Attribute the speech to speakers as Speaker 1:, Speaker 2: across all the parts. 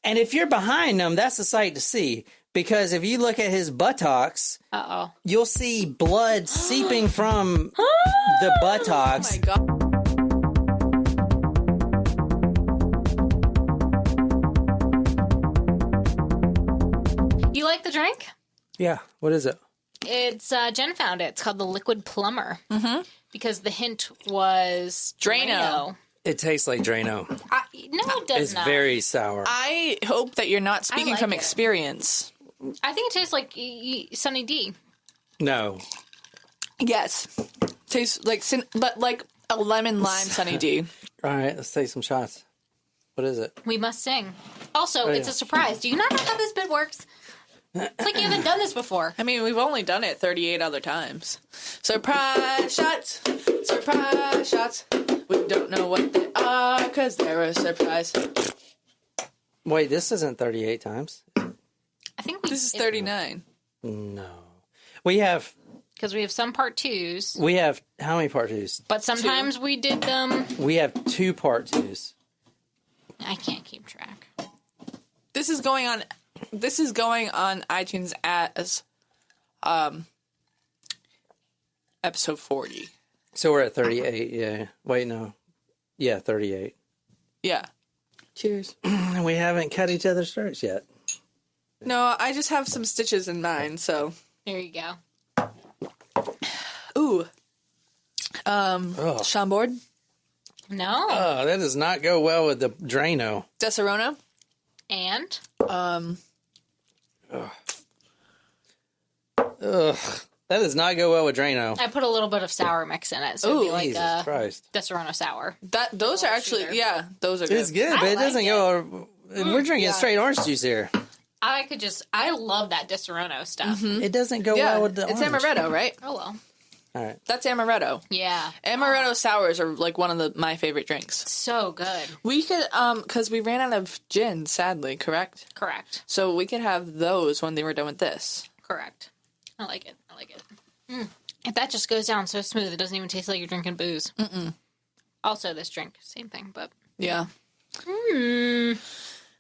Speaker 1: And if you're behind him, that's a sight to see. Because if you look at his buttocks, you'll see blood seeping from the buttocks.
Speaker 2: Oh my God.
Speaker 3: You like the drink?
Speaker 1: Yeah. What is it?
Speaker 3: It's Jen found it. It's called the Liquid Plumber. Mm-hmm. Because the hint was Drano.
Speaker 1: It tastes like Drano.
Speaker 3: No, it does not.
Speaker 1: It's very sour.
Speaker 2: I hope that you're not speaking from experience.
Speaker 3: I think it tastes like Sunny D.
Speaker 1: No.
Speaker 2: Yes. Tastes like, but like a lemon lime Sunny D.
Speaker 1: All right, let's take some shots. What is it?
Speaker 3: We must sing. Also, it's a surprise. Do you not know how this bit works? It's like you haven't done this before.
Speaker 2: I mean, we've only done it 38 other times. Surprise shots. Surprise shots. We don't know what they are because they're a surprise.
Speaker 1: Wait, this isn't 38 times.
Speaker 3: I think
Speaker 2: this is 39.
Speaker 1: No. We have...
Speaker 3: Because we have some part twos.
Speaker 1: We have... How many part twos?
Speaker 3: But sometimes we did them...
Speaker 1: We have 2 part twos.
Speaker 3: I can't keep track.
Speaker 2: This is going on iTunes as episode 40.
Speaker 1: So we're at 38, yeah. Wait, no. Yeah, 38.
Speaker 2: Yeah. Cheers.
Speaker 1: We haven't cut each other's throats yet.
Speaker 2: No, I just have some stitches in mine, so.
Speaker 3: There you go.
Speaker 2: Ooh. Chambord?
Speaker 3: No.
Speaker 1: Oh, that does not go well with the Drano.
Speaker 2: Deserona?
Speaker 3: And?
Speaker 1: Ugh. That does not go well with Drano.
Speaker 3: I put a little bit of sour mix in it, so it'd be like
Speaker 1: Jesus Christ.
Speaker 3: Deserona sour.
Speaker 2: Those are actually, those are good.
Speaker 1: It's good, but it doesn't go... We're drinking straight orange juice here.
Speaker 3: I love that Disaronno stuff.
Speaker 1: Mm-hmm. It doesn't go well with the
Speaker 2: it's
Speaker 1: orange.
Speaker 2: amaretto, right?
Speaker 3: Oh, well.
Speaker 1: All right.
Speaker 2: That's amaretto.
Speaker 3: Yeah.
Speaker 2: Amaretto sours are like one of my favorite drinks.
Speaker 3: So good.
Speaker 2: We could, because we ran out of gin, sadly, correct?
Speaker 3: Correct.
Speaker 2: So we could have those when they were done with this.
Speaker 3: Correct. I like it. If that just goes down so smooth, it doesn't even taste like you're drinking booze. Mm-mm. Also, this drink, same thing, but...
Speaker 2: Yeah.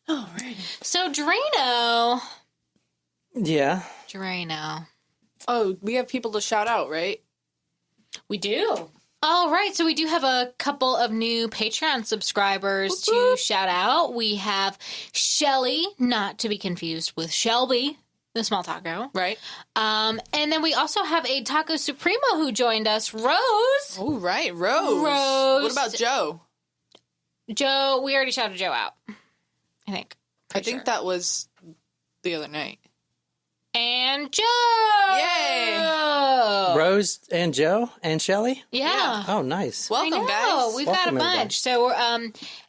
Speaker 3: All right. So, Drano.
Speaker 1: Yeah.
Speaker 3: Drano.
Speaker 2: Oh, we have people to shout out, right?
Speaker 3: We do. All right, so we do have a couple of new Patreon subscribers to shout out. We have Shelly, not to be confused with Shelby, the small taco.
Speaker 2: Right.
Speaker 3: And then we also have a Taco Supremo who joined us, Rose.
Speaker 2: Oh, right, Rose. What about Joe?
Speaker 3: Joe, we already shouted Joe out, I think.
Speaker 2: I think that was the other night.
Speaker 3: And Joe!
Speaker 2: Yay!
Speaker 1: Rose and Joe and Shelly?
Speaker 3: Yeah.
Speaker 1: Oh, nice.
Speaker 2: Welcome, guys.
Speaker 3: We've
Speaker 1: Welcome,
Speaker 3: got a
Speaker 1: everybody.
Speaker 3: bunch. So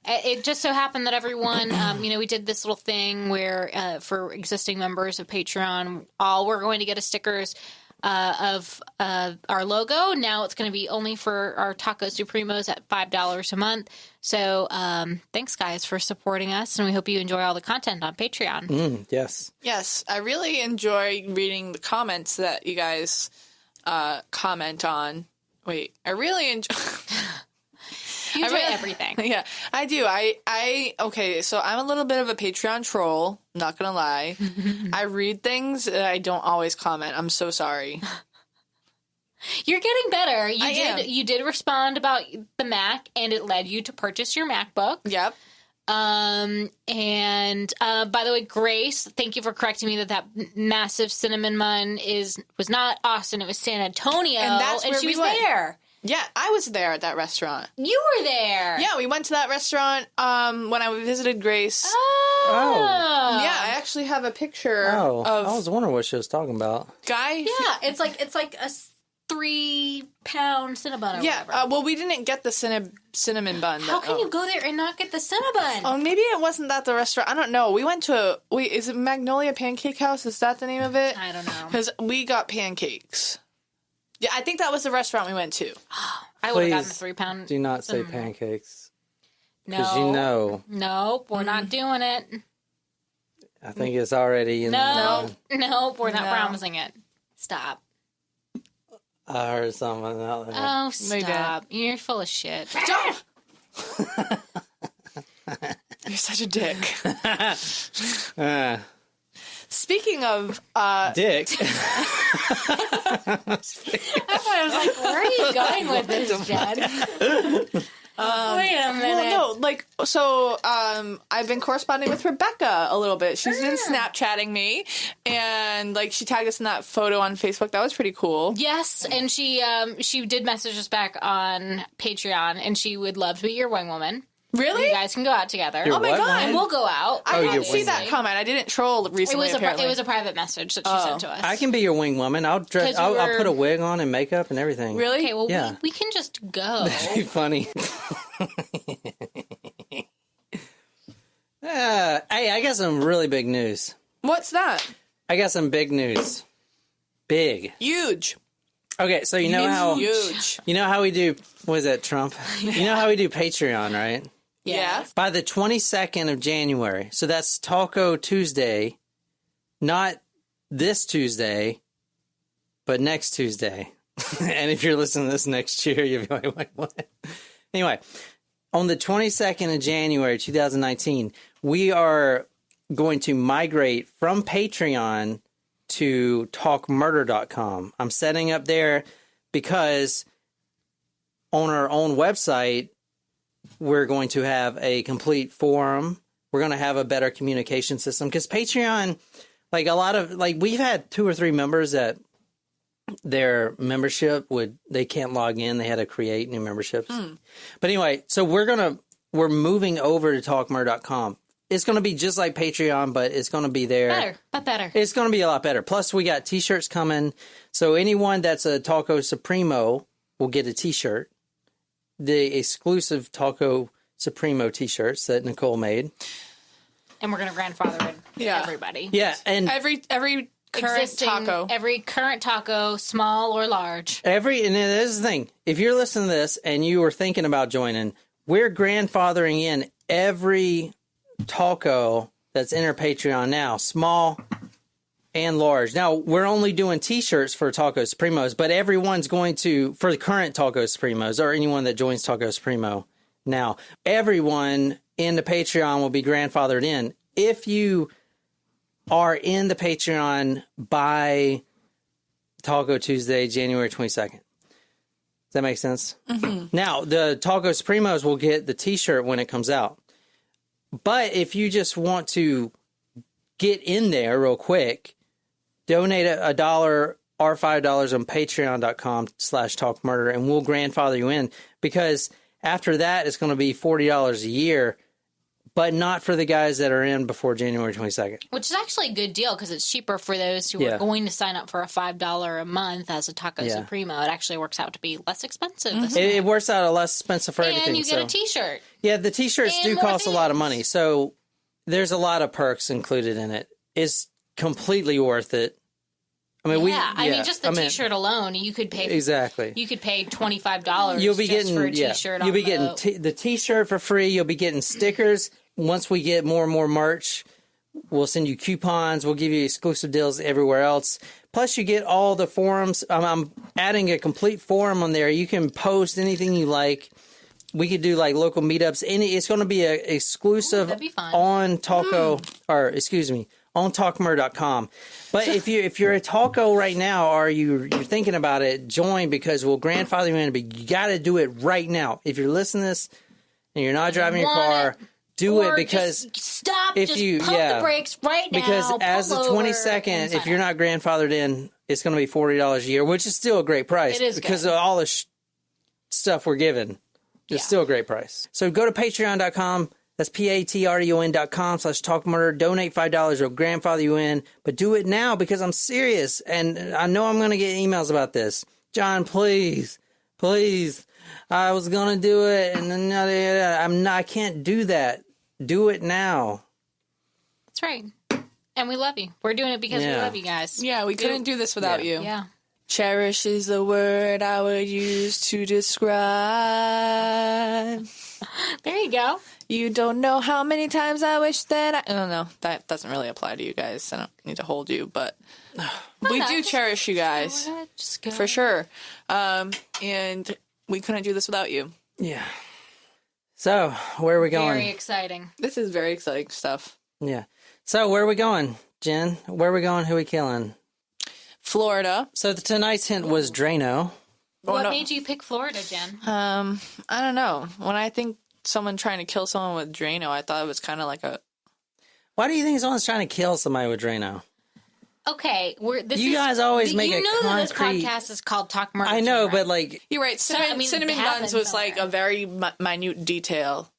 Speaker 3: it just so happened that everyone, we did this little thing where for existing members of Patreon, all we're going to get stickers of our logo. Now it's going to be only for our Taco Supremos at $5 a month. So thanks, guys, for supporting us, and we hope you enjoy all the content on Patreon.
Speaker 1: Yes.
Speaker 2: Yes, I really enjoy reading the comments that you guys comment on. Wait, I really enjoy...
Speaker 3: You enjoy everything.
Speaker 2: Yeah, I do. Okay, so I'm a little bit of a Patreon troll, not gonna lie. I read things that I don't always comment. I'm so sorry.
Speaker 3: You're getting better.
Speaker 2: am.
Speaker 3: You did respond about the Mac, and it led you to purchase your MacBook.
Speaker 2: Yep.
Speaker 3: And by the way, Grace, thank you for correcting me that massive cinnamon bun was not Austin, it was San Antonio,
Speaker 2: And that's where
Speaker 3: she
Speaker 2: we
Speaker 3: was
Speaker 2: went.
Speaker 3: there.
Speaker 2: Yeah, I was there at that restaurant.
Speaker 3: You were there.
Speaker 2: Yeah, we went to that restaurant when I visited Grace.
Speaker 3: Oh.
Speaker 2: Yeah, I actually have a picture
Speaker 1: Oh,
Speaker 2: of
Speaker 1: I was wondering what she was talking about.
Speaker 2: guy.
Speaker 3: Yeah, it's like a 3-pound Cinnabon or whatever.
Speaker 2: Well, we didn't get the cinnamon bun.
Speaker 3: How can you go there and not get the Cinnabon?
Speaker 2: Oh, maybe it wasn't that the restaurant. I don't know. We went to... Wait, is it Magnolia Pancake House? Is that the name of it?
Speaker 3: I don't know.
Speaker 2: Because we got pancakes. Yeah, I think that was the restaurant we went to.
Speaker 3: I would have gotten
Speaker 1: Please
Speaker 3: the 3-pound.
Speaker 1: Do not say pancakes.
Speaker 3: No.
Speaker 1: Because you know.
Speaker 3: Nope, we're not doing it.
Speaker 1: I think it's already in
Speaker 3: Nope, we're not
Speaker 2: No.
Speaker 3: promising it. Stop.
Speaker 1: I heard something out there.
Speaker 3: Oh,
Speaker 2: No, you
Speaker 3: stop. You're full of shit.
Speaker 2: You're such a dick. Speaking of
Speaker 1: dicks.
Speaker 3: I was like, where are you going with this, Jed? Wait a minute.
Speaker 2: Well, no, I've been corresponding with Rebecca a little bit. She's been Snapchatting me, and she tagged us in that photo on Facebook. That was pretty cool.
Speaker 3: Yes, and she did message us back on Patreon, and she would love to be your wing woman.
Speaker 2: Really?
Speaker 3: You guys can go out together.
Speaker 1: Your
Speaker 2: my God.
Speaker 3: And we'll go out.
Speaker 2: I didn't see that comment. I didn't troll recently,
Speaker 3: It was a private message that she sent to us.
Speaker 1: I can be your wing woman. I'll dress. I'll put a wig on and makeup and everything.
Speaker 2: Really?
Speaker 3: Okay, well,
Speaker 1: Yeah.
Speaker 3: we can just go.
Speaker 1: That'd be funny. Hey, I got some really big news.
Speaker 2: What's that?
Speaker 1: I got some big news. Big.
Speaker 2: Huge.
Speaker 1: Okay, so you know how we do, what is that, Trump? You know how we do Patreon, right?
Speaker 2: Yeah.
Speaker 1: By the 22nd of January, so that's Taco Tuesday, not this Tuesday, but next Tuesday. And if you're listening to this next year, you'll be like, what? Anyway, on the 22nd of January, 2019, we are going to migrate from Patreon to talkmurder.com. I'm setting up there because on our own website, we're going to have a complete forum. We're going to have a better communication system because Patreon, we've had 2 or 3 members that their membership they can't log in. They had to create new memberships. But anyway, so we're moving over to talkmurder.com. It's going to be just like Patreon, but it's going to be there.
Speaker 3: Better.
Speaker 1: It's going to be a lot better. Plus, we got T-shirts coming. So anyone that's a Taco Supremo will get a T-shirt. The exclusive Taco Supremo T-shirts that Nicole made.
Speaker 3: And we're going to grandfather in everybody.
Speaker 1: Yeah, and
Speaker 2: every current taco.
Speaker 3: Every current taco, small or large.
Speaker 1: and this is the thing. If you're listening to this and you were thinking about joining, we're grandfathering in every taco that's in our Patreon now, small and large. Now, we're only doing T-shirts for Taco Supremos, but everyone's going to, for the current Taco Supremos, or anyone that joins Taco Supremo now, everyone in the Patreon will be grandfathered in. If you are in the Patreon by Taco Tuesday, January 22nd. Does that make sense? Mm-hmm. Now, the Taco Supremos will get the T-shirt when it comes out. But if you just want to get in there real quick, donate $1 or $5 on patreon.com/talkmurder, and we'll grandfather you in. Because after that, it's going to be $40 a year, but not for the guys that are in before January 22nd.
Speaker 3: Which is actually a good deal because it's cheaper for those who are going to sign up for a $5 a month as a Taco Supremo. It actually works out to be less expensive. Mm-hmm.
Speaker 1: It works out less expensive for everything.
Speaker 3: And you get a T-shirt.
Speaker 1: Yeah, the T-shirts do cost a lot of money. So there's a lot of perks included in it. It's completely worth it. I mean,
Speaker 3: just the T-shirt alone, you could pay.
Speaker 1: Exactly.
Speaker 3: You could pay $25
Speaker 1: You'll be getting,
Speaker 3: for a T-shirt.
Speaker 1: You'll be getting the T-shirt for free. You'll be getting stickers. Once we get more and more merch, we'll send you coupons. We'll give you exclusive deals everywhere else. Plus, you get all the forums. I'm adding a complete forum on there. You can post anything you like. We could do like local meetups. It's going to be an exclusive on Taco, on talkmurder.com. But if you're a Taco right now, or you're thinking about it, join, because we'll grandfather you in. But you got to do it right now. If you're listening to this and you're not driving your car, do it, because
Speaker 3: just stop.
Speaker 1: If
Speaker 3: just
Speaker 1: you
Speaker 3: pump the brakes right now.
Speaker 1: Because as the 22nd, if you're not grandfathered in, it's going to be $40 a year, which is still a great price.
Speaker 3: It is
Speaker 1: because of all the stuff we're given. It's still a great price. So go to patreon.com. That's patreon.com/talkmurder. Donate $5. It'll grandfather you in. But do it now, because I'm serious. And I know I'm going to get emails about this. John, please. I was going to do it. And then I can't do that. Do it now.
Speaker 3: That's right. And we love you. We're doing it because we love you guys.
Speaker 2: Yeah, we couldn't do this without you.
Speaker 3: Yeah.
Speaker 2: Cherish is the word I would use to describe.
Speaker 3: There you go.
Speaker 2: You don't know how many times I wish that I don't know. That doesn't really apply to you guys. I don't need to hold you, but we do cherish you guys. For sure. And we couldn't do this without you.
Speaker 1: Yeah. So, where are we going?
Speaker 3: Very exciting.
Speaker 2: This is very exciting stuff.
Speaker 1: Yeah. So, where are we going, Jen? Where are we going? Who are we killing?
Speaker 2: Florida.
Speaker 1: So, tonight's hint was Drano.
Speaker 3: What made you pick Florida, Jen?
Speaker 2: I don't know. When I think someone trying to kill someone with Drano, I thought it was kind of like a...
Speaker 1: Why do you think someone's trying to kill somebody with Drano?
Speaker 3: Okay,
Speaker 1: you guys always make a
Speaker 3: You know that
Speaker 1: concrete...
Speaker 3: this podcast is called Talk Murder.
Speaker 1: I know,
Speaker 3: right?
Speaker 1: but like...
Speaker 2: You're right. Cinnamon buns was like a very minute detail.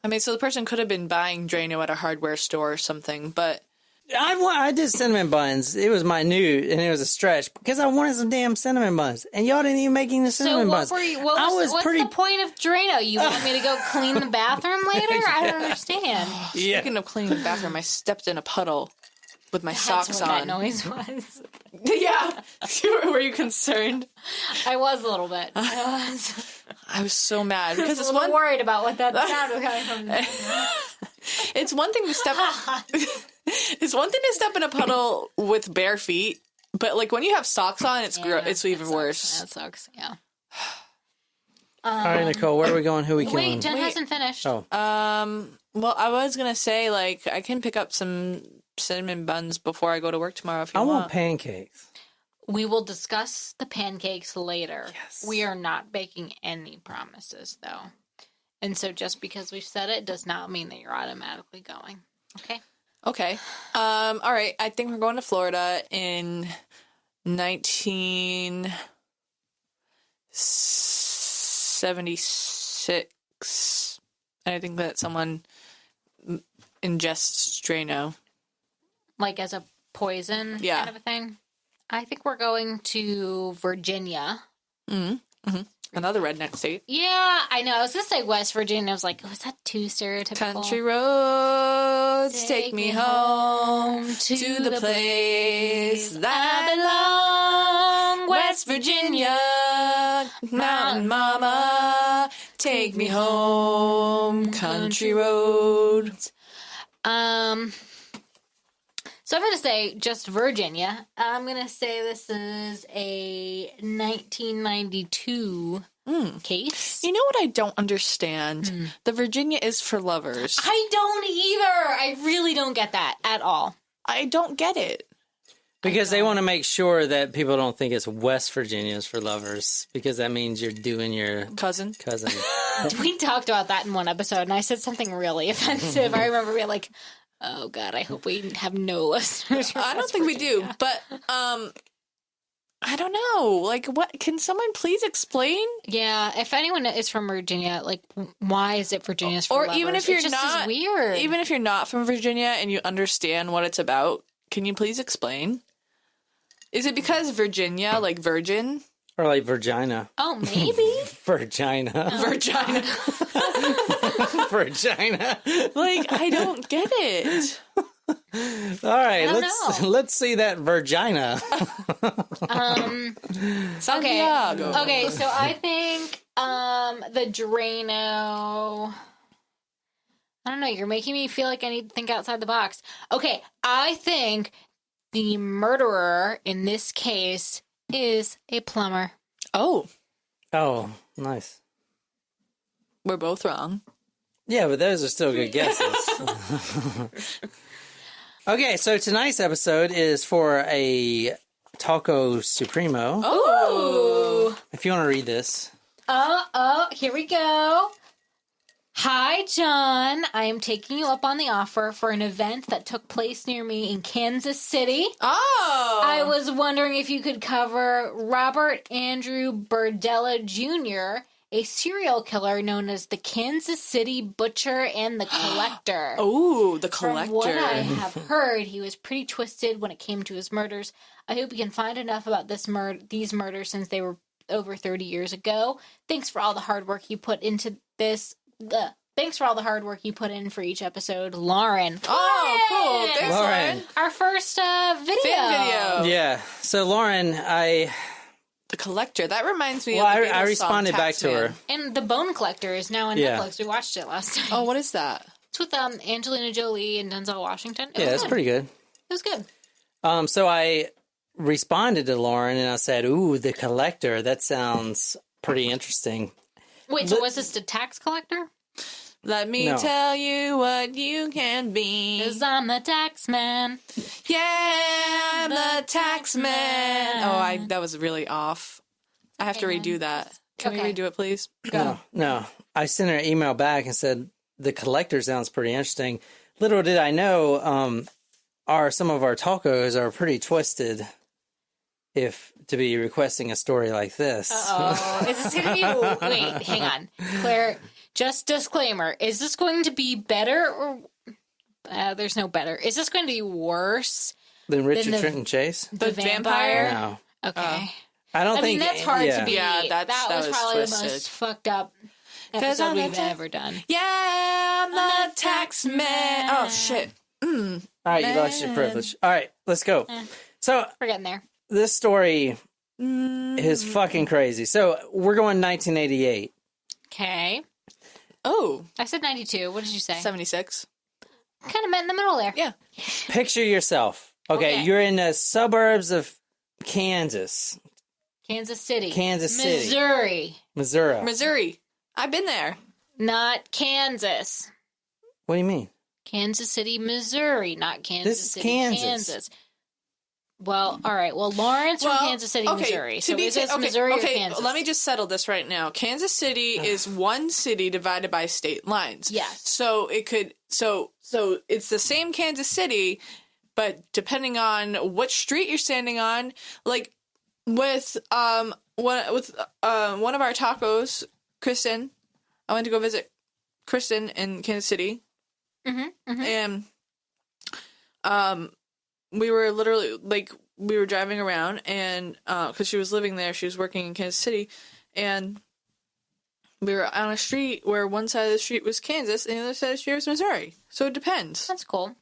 Speaker 2: I mean, so the person could have been buying Drano at a hardware store or something, but...
Speaker 1: I did cinnamon buns. It was minute, and it was a stretch, because I wanted some damn cinnamon buns. And y'all didn't even make any cinnamon buns.
Speaker 3: What's the point of Drano? You want me to go clean the bathroom later? I don't understand.
Speaker 2: Speaking of cleaning the bathroom, I stepped in a puddle with my socks
Speaker 3: That's what
Speaker 2: on.
Speaker 3: that noise was.
Speaker 2: Yeah. Were you concerned?
Speaker 3: I was a little bit. I
Speaker 2: was so mad because
Speaker 3: was a little worried about what that sound was coming from.
Speaker 2: It's one thing to step... It's one thing to step in a puddle with bare feet, but like when you have socks on, it's even worse.
Speaker 3: That sucks. Yeah.
Speaker 1: All right, Nicole, where are we going? Who are we killing?
Speaker 3: Wait, Jen hasn't finished.
Speaker 1: Oh.
Speaker 2: Well, I was gonna say like I can pick up some cinnamon buns before I go to work tomorrow if you want.
Speaker 1: I want pancakes.
Speaker 3: We will discuss the pancakes later.
Speaker 1: Yes.
Speaker 3: We are not making any promises, though. And so just because we've said it does not mean that you're automatically going. Okay?
Speaker 2: Okay. All right. I think we're going to Florida in 1976. And I think that someone ingests Drano.
Speaker 3: Like as a poison kind of a thing? I think we're going to Virginia.
Speaker 2: Mm-hmm. Another redneck state.
Speaker 3: Yeah, I know. I was going to say West Virginia. I was like, oh, is that too stereotypical?
Speaker 2: Country roads take me home to the place that I belong. West Virginia, mountain mama, take me home. Country roads.
Speaker 3: So I'm going to say just Virginia. I'm going to say this is a 1992 case.
Speaker 2: You know what I don't understand? The Virginia is for lovers.
Speaker 3: I don't either. I really don't get that at all.
Speaker 2: I don't get it.
Speaker 1: Because they want to make sure that people don't think it's West Virginia's for lovers, because that means you're doing your
Speaker 2: cousin.
Speaker 3: We talked about that in one episode, and I said something really offensive. I remember being like, oh, God, I hope we have no listeners.
Speaker 2: I don't think we do, but I don't know. Like, what? Can someone please explain?
Speaker 3: Yeah, if anyone is from Virginia, like, why is it Virginia's for lovers?
Speaker 2: Or even if you're
Speaker 3: not, weird.
Speaker 2: Even if you're not from Virginia and you understand what it's about, can you please explain? Is it because Virginia, like virgin?
Speaker 1: Or like Virginia.
Speaker 3: Oh, maybe.
Speaker 1: Virginia.
Speaker 2: Virginia.
Speaker 1: Virginia.
Speaker 2: Like, I don't get it.
Speaker 1: All right, let's see that Virginia.
Speaker 2: Santiago.
Speaker 3: Okay, so I think the Drano. I don't know, you're making me feel like I need to think outside the box. Okay, I think the murderer in this case is a plumber.
Speaker 2: Oh,
Speaker 1: nice.
Speaker 2: We're both wrong.
Speaker 1: Yeah, but those are still good guesses. Okay, so tonight's episode is for a Taco Supremo.
Speaker 3: Oh!
Speaker 1: If you want to read this.
Speaker 3: Here we go. Hi, John. I am taking you up on the offer for an event that took place near me in Kansas City.
Speaker 2: Oh!
Speaker 3: I was wondering if you could cover Robert Andrew Berdella Jr., a serial killer known as the Kansas City Butcher and the Collector.
Speaker 2: Oh, the Collector.
Speaker 3: From what I have heard, he was pretty twisted when it came to his murders. I hope you can find enough about these murders since they were over 30 years ago. Thanks for all the hard work you put into this. Thanks for all the hard work you put in for each episode, Lauren.
Speaker 2: Oh, cool. Thanks, Lauren.
Speaker 3: Our first video.
Speaker 2: Fan video.
Speaker 1: Yeah. So, Lauren,
Speaker 2: The Collector. That reminds me of the Beatles
Speaker 1: I responded
Speaker 2: song,
Speaker 1: back to her.
Speaker 3: And The Bone Collector is now on Netflix. We watched it last time.
Speaker 2: Oh, what is that?
Speaker 3: It's with Angelina Jolie and Denzel Washington.
Speaker 1: It's pretty good.
Speaker 3: It was good.
Speaker 1: So I responded to Lauren and I said, ooh, The Collector. That sounds pretty interesting.
Speaker 3: Wait, so was this the tax collector?
Speaker 2: Let me tell you what you can be.
Speaker 3: 'Cause I'm the tax man.
Speaker 2: Yeah, I'm the tax man. Oh, that was really off. I have to redo that. Can we redo it, please?
Speaker 3: Go.
Speaker 1: No. I sent her an email back and said, the collector sounds pretty interesting. Little did I know, some of our tacos are pretty twisted if to be requesting a story like this.
Speaker 3: Uh-oh. Is this going to be... Wait, hang on. Claire, just disclaimer. Is this going to be better or... there's no better. Is this going to be worse
Speaker 1: Than Richard Trenton Chase?
Speaker 2: The vampire?
Speaker 1: No.
Speaker 3: Okay.
Speaker 1: I
Speaker 3: mean, that's hard to be.
Speaker 2: Yeah,
Speaker 3: that was probably
Speaker 2: twisted.
Speaker 3: the most fucked up episode we've ever done.
Speaker 2: Yeah, I'm the tax man. Oh, shit.
Speaker 1: All right, you lost your privilege. All right, let's go. So,
Speaker 3: We're getting there.
Speaker 1: this story is fucking crazy. So, we're going 1988.
Speaker 3: Okay.
Speaker 2: Oh.
Speaker 3: I said 92. What did you say?
Speaker 2: 76.
Speaker 3: Kind of met in the middle there.
Speaker 2: Yeah.
Speaker 1: Picture yourself. Okay, you're in the suburbs of Kansas.
Speaker 3: Kansas City.
Speaker 1: Missouri.
Speaker 2: Missouri. I've been there.
Speaker 3: Not Kansas.
Speaker 1: What do you mean?
Speaker 3: Kansas City, Missouri, not Kansas
Speaker 1: This is
Speaker 3: City,
Speaker 1: Kansas.
Speaker 3: Well, all right. Well, Lawrence from Kansas City, Missouri. So is this Missouri or Kansas?
Speaker 2: Let me just settle this right now. Kansas City is one city divided by state lines.
Speaker 3: Yes.
Speaker 2: So it could so it's the same Kansas City, but depending on what street you're standing on, like with one of our tacos, Kristen, I went to go visit Kristen in Kansas City. And we were literally we were driving around and because she was living there, she was working in Kansas City, and we were on a street where one side of the street was Kansas and the other side of the street was Missouri. So it depends.
Speaker 3: That's cool.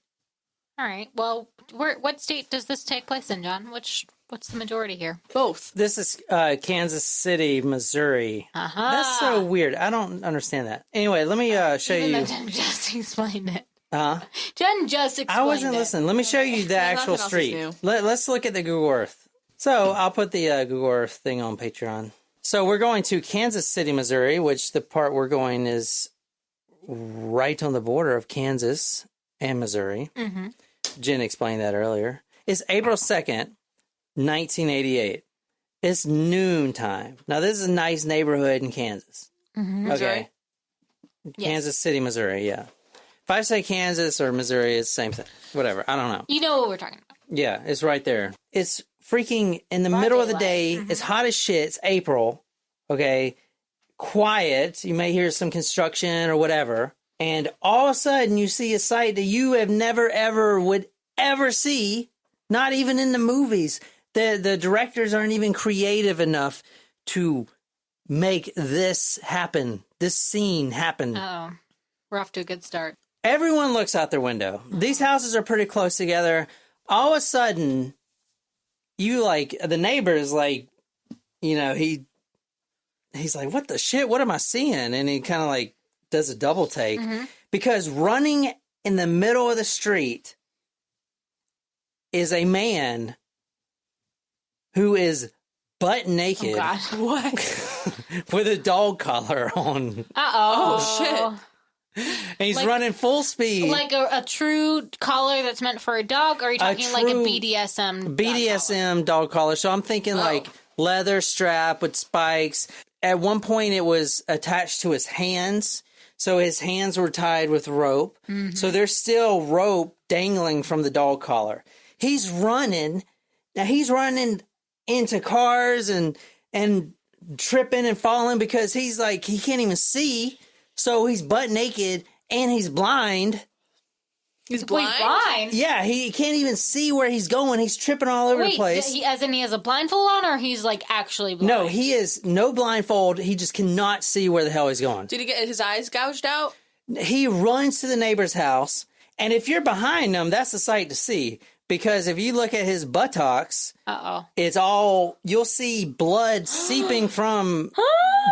Speaker 3: All right. Well, what state does this take place in, John? What's the majority here?
Speaker 2: Both.
Speaker 1: This is Kansas City, Missouri.
Speaker 3: Uh-huh.
Speaker 1: That's so weird. I don't understand that. Anyway, let me show
Speaker 3: Even
Speaker 1: you.
Speaker 3: though Jen just explained it.
Speaker 1: Huh?
Speaker 3: Jen just explained it.
Speaker 1: I wasn't listening. Let me show you the actual
Speaker 2: nothing else is
Speaker 1: street.
Speaker 2: new.
Speaker 1: Let's look at the Google Earth. So I'll put the Google Earth thing on Patreon. So we're going to Kansas City, Missouri, which the part we're going is right on the border of Kansas and Missouri.
Speaker 3: Mm-hmm.
Speaker 1: Jen explained that earlier. It's April 2nd, 1988. It's noontime. Now, this is a nice neighborhood in Kansas.
Speaker 3: Mm-hmm.
Speaker 1: Okay.
Speaker 3: Yes.
Speaker 1: Kansas City, Missouri, yeah. If I say Kansas or Missouri, it's the same thing. Whatever. I don't know.
Speaker 3: You know what we're talking about.
Speaker 1: Yeah, it's right there. It's freaking in the middle of the day.
Speaker 3: Mm-hmm.
Speaker 1: It's hot as shit. It's April. Okay. Quiet. You may hear some construction or whatever. And all of a sudden you see a sight that you have never, ever would ever see. Not even in the movies. The directors aren't even creative enough to make this happen. This scene happen.
Speaker 3: Oh, we're off to a good start.
Speaker 1: Everyone looks out their window. These houses are pretty close together. All of a sudden, the neighbor's like, he's like, what the shit? What am I seeing? And he kind of does a double take because running in the middle of the street is a man who is butt naked.
Speaker 3: Oh, God.
Speaker 2: What?
Speaker 1: With a dog collar on.
Speaker 3: Uh-oh.
Speaker 2: Oh, shit.
Speaker 1: And he's running full speed.
Speaker 3: Like a true collar that's meant for a dog? Or are you talking like a BDSM
Speaker 1: BDSM dog collar. So I'm thinking leather strap with spikes. At one point it was attached to his hands. So his hands were tied with rope. Mm-hmm. So there's still rope dangling from the dog collar. He's running. Now he's running into cars and tripping and falling because he's he can't even see. So he's butt naked and he's blind.
Speaker 2: He's blind?
Speaker 1: Yeah, he can't even see where he's going. He's tripping all over the place.
Speaker 3: As in he has a blindfold on, or he's actually blind?
Speaker 1: No, he is no blindfold. He just cannot see where the hell he's going.
Speaker 2: Did he get his eyes gouged out?
Speaker 1: He runs to the neighbor's house, and if you're behind him, that's a sight to see. Because if you look at his buttocks, it's you'll see blood seeping from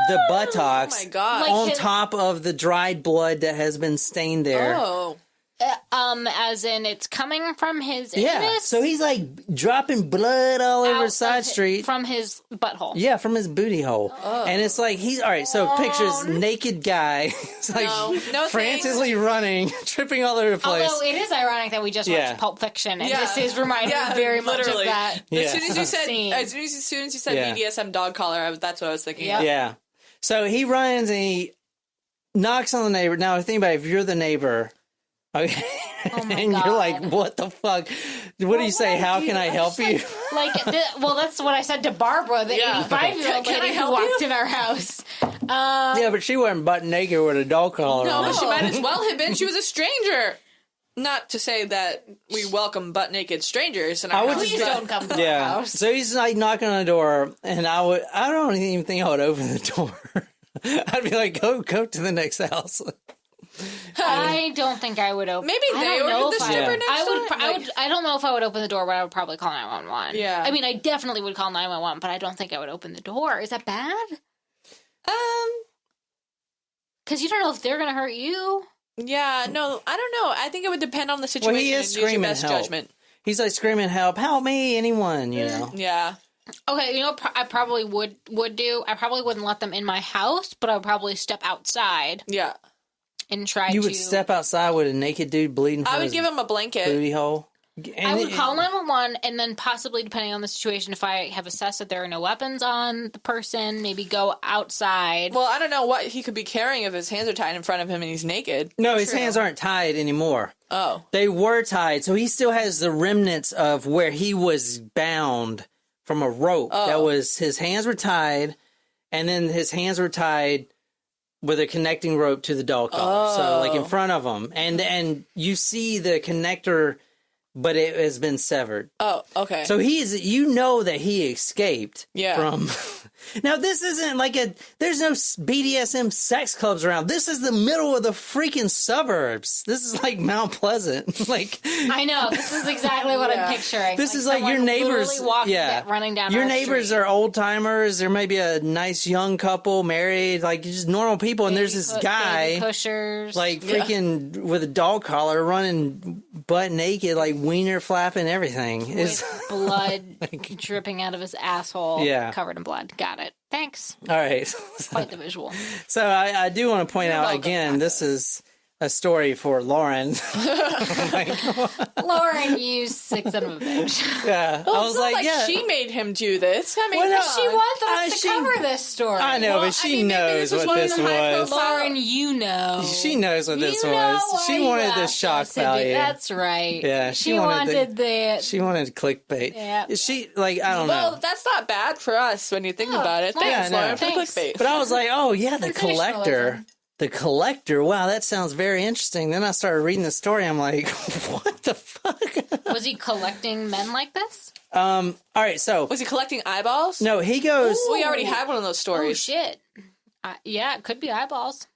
Speaker 1: the buttocks
Speaker 2: oh my God.
Speaker 1: on top of the dried blood that has been stained there.
Speaker 2: Oh.
Speaker 3: As in it's coming from his
Speaker 1: Yeah.
Speaker 3: anus?
Speaker 1: So he's like dropping blood all over
Speaker 3: Out
Speaker 1: his side
Speaker 3: of
Speaker 1: street.
Speaker 3: from his butthole.
Speaker 1: Yeah, from his booty hole. And it's like, he's, all right, so picture this naked guy. He's like
Speaker 2: No
Speaker 1: frantically running, tripping all over the place.
Speaker 3: Although it is ironic that we just watched Pulp Fiction, and this is reminding me very much of that.
Speaker 2: As soon as you said,
Speaker 3: scene.
Speaker 2: as soon as you said BDSM dog collar, that's what I was thinking. Of.
Speaker 1: Yeah. So he runs and he knocks on the neighbor. Now, think about it, if you're the neighbor, okay, and
Speaker 3: God.
Speaker 1: you're like, what the fuck? What do you say? How can I help you?
Speaker 3: Well, that's what I said to Barbara, the 85-year-old
Speaker 2: Can I
Speaker 3: lady who
Speaker 2: help
Speaker 3: walked
Speaker 2: you?
Speaker 3: in our house.
Speaker 1: Yeah, but she wasn't butt naked with a dog collar
Speaker 2: No,
Speaker 1: on.
Speaker 2: but she might as well have been. She was a stranger. Not to say that we welcome butt naked strangers in our house.
Speaker 3: Please don't come to our
Speaker 1: Yeah.
Speaker 3: house.
Speaker 1: So he's like knocking on the door, and I don't even think I would open the door. I'd be like, go to the next house.
Speaker 3: I don't think I would open.
Speaker 2: Maybe
Speaker 3: I
Speaker 2: they
Speaker 3: don't know
Speaker 2: ordered the
Speaker 3: if
Speaker 2: stripper
Speaker 3: I
Speaker 2: next
Speaker 3: would.
Speaker 2: time.
Speaker 3: I don't know if I would open the door, but I would probably call 911.
Speaker 2: Yeah.
Speaker 3: I mean, I definitely would call 911, but I don't think I would open the door. Is that bad? Because you don't know if they're going to hurt you.
Speaker 2: Yeah, no, I don't know. I think it would depend on the situation.
Speaker 1: Well, he is
Speaker 2: and use your
Speaker 1: screaming
Speaker 2: best
Speaker 1: help.
Speaker 2: judgment.
Speaker 1: He's like screaming, help me, anyone, you know.
Speaker 2: Yeah.
Speaker 3: Okay, you know what I probably would do? I probably wouldn't let them in my house, but I would probably step outside
Speaker 2: Yeah.
Speaker 3: and try
Speaker 1: You
Speaker 3: to...
Speaker 1: would step outside with a naked dude bleeding from
Speaker 2: I would
Speaker 1: his
Speaker 2: give him a blanket.
Speaker 1: booty hole.
Speaker 3: I would call 911, and then possibly, depending on the situation, if I have assessed that there are no weapons on the person, maybe go outside.
Speaker 2: Well, I don't know what he could be carrying if his hands are tied in front of him and he's naked.
Speaker 1: No, his hands aren't tied anymore.
Speaker 2: Oh.
Speaker 1: They were tied, so he still has the remnants of where he was bound from a rope. That was, his hands were tied, and then his hands were tied with a connecting rope to the dog collar. So, like, in front of him. And you see the connector, but it has been severed.
Speaker 2: Oh, okay.
Speaker 1: So you know that he escaped from. Now, this isn't like there's no BDSM sex clubs around. This is the middle of the freaking suburbs. This is like Mount Pleasant. Like,
Speaker 3: I know, this is exactly what I'm picturing.
Speaker 1: this is like your
Speaker 3: someone
Speaker 1: neighbors.
Speaker 3: literally walking running down
Speaker 1: your
Speaker 3: our
Speaker 1: neighbors
Speaker 3: street.
Speaker 1: are old timers. There may be a nice young couple married, like just normal people, and there's this guy,
Speaker 3: baby pushers.
Speaker 1: like freaking with a dog collar, running butt naked, like wiener flapping, everything.
Speaker 3: with blood dripping out of his asshole, covered in blood. Got it. Thanks.
Speaker 1: All right.
Speaker 3: Quite the visual.
Speaker 1: So I do want to point out
Speaker 2: welcome,
Speaker 1: again, this is a story for Lauren.
Speaker 3: Lauren, you sick son of a bitch.
Speaker 1: Yeah,
Speaker 2: well,
Speaker 1: I was
Speaker 2: it's not
Speaker 1: like,
Speaker 2: she made him do this. I mean,
Speaker 1: Well, no,
Speaker 3: She wanted us to
Speaker 1: she-
Speaker 3: cover this story.
Speaker 1: I know, but she knows what this was.
Speaker 3: Lauren, you know.
Speaker 1: She knows what this
Speaker 3: You know
Speaker 1: was.
Speaker 3: why
Speaker 1: She
Speaker 3: you
Speaker 1: wanted the
Speaker 3: asked
Speaker 1: shock
Speaker 3: us to do-
Speaker 1: value.
Speaker 3: That's right.
Speaker 1: Yeah,
Speaker 3: she wanted that.
Speaker 1: She wanted clickbait.
Speaker 3: Yeah.
Speaker 1: She, like, I don't
Speaker 2: well,
Speaker 1: know.
Speaker 2: that's not bad for us when you think
Speaker 3: Oh,
Speaker 2: about it.
Speaker 3: well,
Speaker 2: Thanks,
Speaker 1: yeah, I know.
Speaker 2: Lauren, for the
Speaker 3: Thanks.
Speaker 2: clickbait.
Speaker 1: But I was like, oh, yeah, the collector.
Speaker 3: Sensationalism.
Speaker 1: The collector. Wow, that sounds very interesting. Then I started reading the story. I'm like, what the fuck?
Speaker 3: Was he collecting men like this?
Speaker 1: All right, so.
Speaker 2: Was he collecting eyeballs?
Speaker 1: No, he goes.
Speaker 2: We already had one of those
Speaker 3: Oh,
Speaker 2: stories.
Speaker 3: shit. Yeah, it could be eyeballs.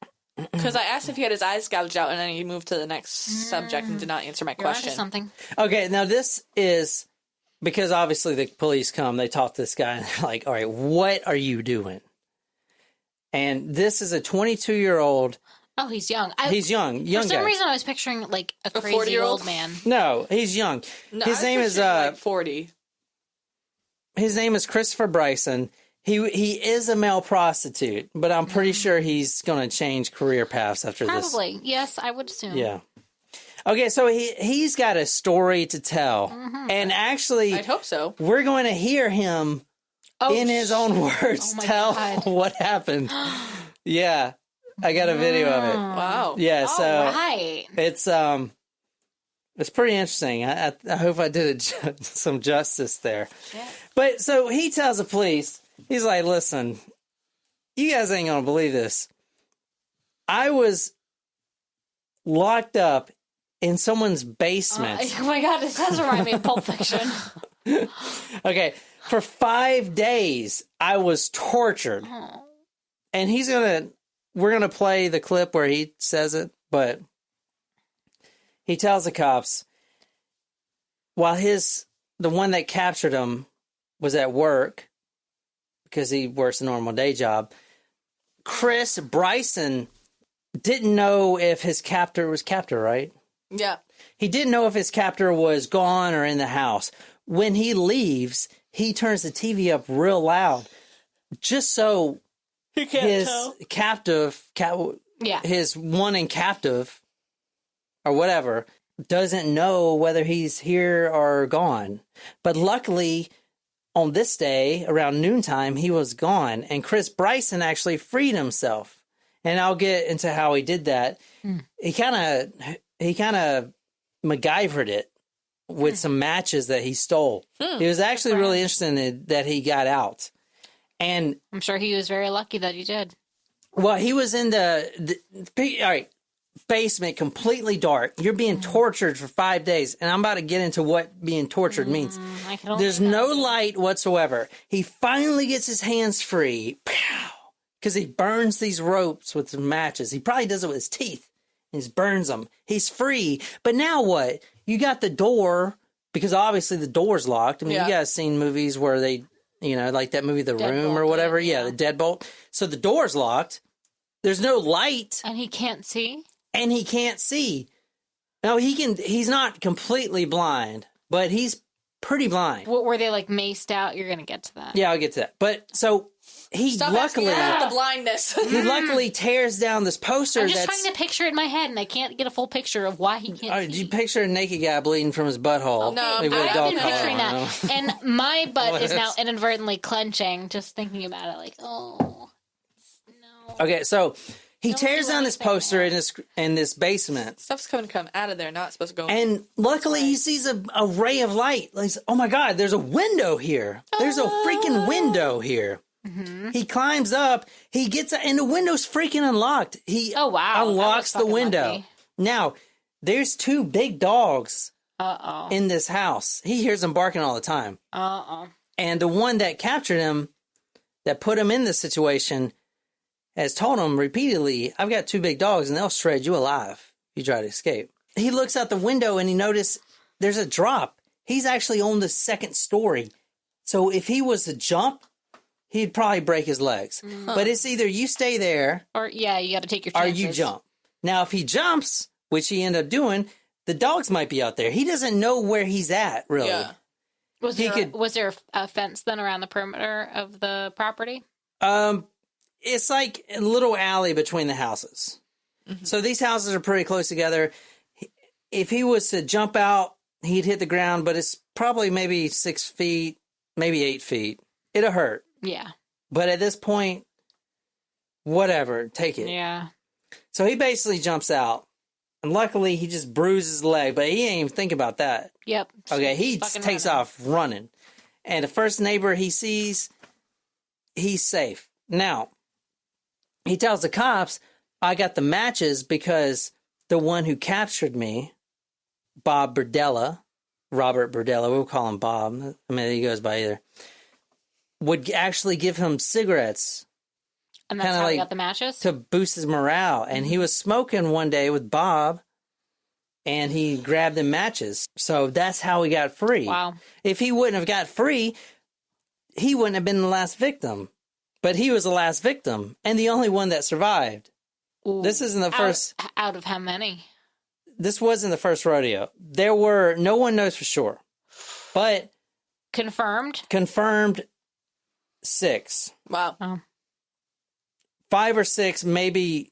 Speaker 2: Because I asked if he had his eyes gouged out, and then he moved to the next subject and did not answer my
Speaker 3: You're onto
Speaker 2: question.
Speaker 3: something.
Speaker 1: Okay, now this is because obviously the police come, they talk to this guy, and they're like, all right, what are you doing? And this is a 22-year-old.
Speaker 3: Oh, he's young.
Speaker 1: He's young
Speaker 3: For some
Speaker 1: guy.
Speaker 3: reason, I was picturing like a crazy
Speaker 2: 40-year-old?
Speaker 3: old man.
Speaker 1: No, he's young.
Speaker 2: No,
Speaker 1: His
Speaker 2: I was
Speaker 1: name is
Speaker 2: picturing, like 40.
Speaker 1: his name is Christopher Bryson. He is a male prostitute, but I'm pretty sure he's going to change career paths after this.
Speaker 3: Probably. Yes, I would assume.
Speaker 1: Yeah. Okay, so he's got a story to tell, and actually,
Speaker 2: I'd hope so.
Speaker 1: we're going to hear him in his own words
Speaker 3: Oh my
Speaker 1: tell
Speaker 3: God.
Speaker 1: what happened. Yeah, I got a video of it.
Speaker 2: Wow.
Speaker 1: Yeah,
Speaker 3: All
Speaker 1: so
Speaker 3: right.
Speaker 1: it's pretty interesting. I hope I did some justice there.
Speaker 3: Yeah.
Speaker 1: But so he tells the police, he's like, "Listen, you guys ain't gonna believe this. I was locked up in someone's basement.
Speaker 3: Oh my god, this does remind me of Pulp Fiction.
Speaker 1: Okay, for 5 days I was tortured."
Speaker 3: Oh.
Speaker 1: And we're gonna play the clip where he says it, but he tells the cops while the one that captured him was at work because he works a normal day job. Chris Bryson didn't know if his captor was captor, right?
Speaker 2: Yeah.
Speaker 1: He didn't know if his captor was gone or in the house. When he leaves, he turns the TV up real loud just so his captive, his one in captive or whatever, doesn't know whether he's here or gone. But luckily, on this day, around noontime, he was gone. And Chris Bryson actually freed himself. And I'll get into how he did that. He kind of MacGyvered it with some matches that he stole. He was actually really interested in that he got out. And
Speaker 3: I'm sure he was very lucky that he did.
Speaker 1: Well, he was in the all right, basement, completely dark. You're being tortured for 5 days. And I'm about to get into what being tortured means. There's no light whatsoever. He finally gets his hands free. Because he burns these ropes with some matches. He probably does it with his teeth. He just burns them. He's free. But now what? You got the door, because obviously the door's locked. I mean, you guys seen movies where they, like that movie The Room or whatever. Yeah, the deadbolt. So the door's locked. There's no light.
Speaker 3: And he can't see?
Speaker 1: And he can't see. No, he's not completely blind, but he's pretty blind.
Speaker 3: What, were they like maced out? You're going to get to that.
Speaker 1: Yeah, I'll get to that. But so he luckily
Speaker 2: the blindness.
Speaker 1: he luckily tears down this poster.
Speaker 3: I'm just trying to picture it in my head, and I can't get a full picture of why he can't see.
Speaker 1: Do you picture a naked guy bleeding from his butthole?
Speaker 2: No,
Speaker 3: I've been picturing that. And my butt is now inadvertently clenching just thinking about it. Like, oh, no.
Speaker 1: Okay, so he tears down this poster in this basement.
Speaker 2: Stuff's going to come out of there, not supposed to go.
Speaker 1: And luckily he sees a ray of light. Like, oh my God, there's a window here. There's a freaking window here. Mm-hmm. He climbs up. He gets, and the window's freaking unlocked. He unlocks the window. Lucky. Now, there's 2 big dogs in this house. He hears them barking all the time. And the one that captured him, that put him in this situation, has told him repeatedly, I've got 2 big dogs and they'll shred you alive if you try to escape. He looks out the window and he noticed there's a drop. He's actually on the 2nd story. So if he was to jump, he'd probably break his legs. But it's either you stay there.
Speaker 3: Or, you got to take your chances.
Speaker 1: Or you jump. Now, if he jumps, which he ended up doing, the dogs might be out there. He doesn't know where he's at, really.
Speaker 2: Yeah.
Speaker 3: Was there a fence then around the perimeter of the property?
Speaker 1: It's like a little alley between the houses. Mm-hmm. So these houses are pretty close together. If he was to jump out, he'd hit the ground, but it's probably maybe 6 feet, maybe 8 feet. It'll hurt.
Speaker 3: Yeah.
Speaker 1: But at this point, whatever, take it.
Speaker 3: Yeah.
Speaker 1: So he basically jumps out. And luckily, he just bruises his leg, but he ain't even think about that.
Speaker 3: Yep.
Speaker 1: Okay, he takes off running. And the first neighbor he sees, he's safe. Now, he tells the cops, I got the matches because the one who captured me, Bob Berdella, Robert Berdella, we'll call him Bob. I mean, he goes by either, would actually give him cigarettes.
Speaker 3: And that's how he got the matches?
Speaker 1: To boost his morale. And he was smoking one day with Bob, and he grabbed him matches. So that's how he got free.
Speaker 3: Wow.
Speaker 1: If he wouldn't have got free, he wouldn't have been the last victim. But he was the last victim, and the only one that survived. Ooh. This isn't the first...
Speaker 3: Out of how many?
Speaker 1: This wasn't the first rodeo. There were... No one knows for sure. But...
Speaker 3: Confirmed?
Speaker 1: Confirmed 6.
Speaker 2: Wow.
Speaker 3: Oh.
Speaker 1: 5 or 6, maybe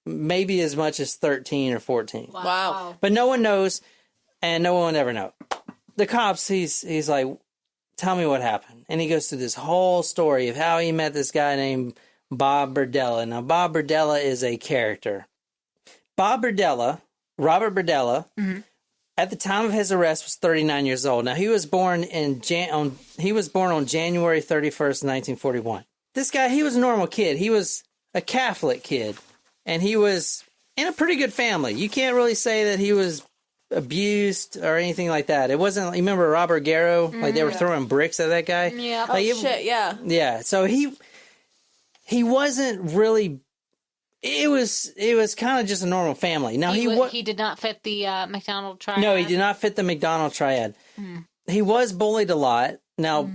Speaker 1: as much as 13 or 14.
Speaker 2: Wow.
Speaker 1: But no one knows, and no one will ever know. The cops, he's like, tell me what happened. And he goes through this whole story of how he met this guy named Bob Berdella. Now, Bob Berdella is a character. Bob Berdella, Robert Berdella, at the time of his arrest was 39 years old. Now, he was born on January 31st, 1941. This guy, he was a normal kid. He was a Catholic kid, and he was in a pretty good family. You can't really say that he was abused or anything like that. It wasn't, you remember Robert Garrow? Like they were throwing bricks at that guy?
Speaker 3: Yeah.
Speaker 1: Like,
Speaker 2: shit, yeah.
Speaker 1: Yeah, so he wasn't really, it was kind of just a normal family. Now
Speaker 3: he did not fit the McDonald triad?
Speaker 1: No, he did not fit the McDonald triad. He was bullied a lot. Now,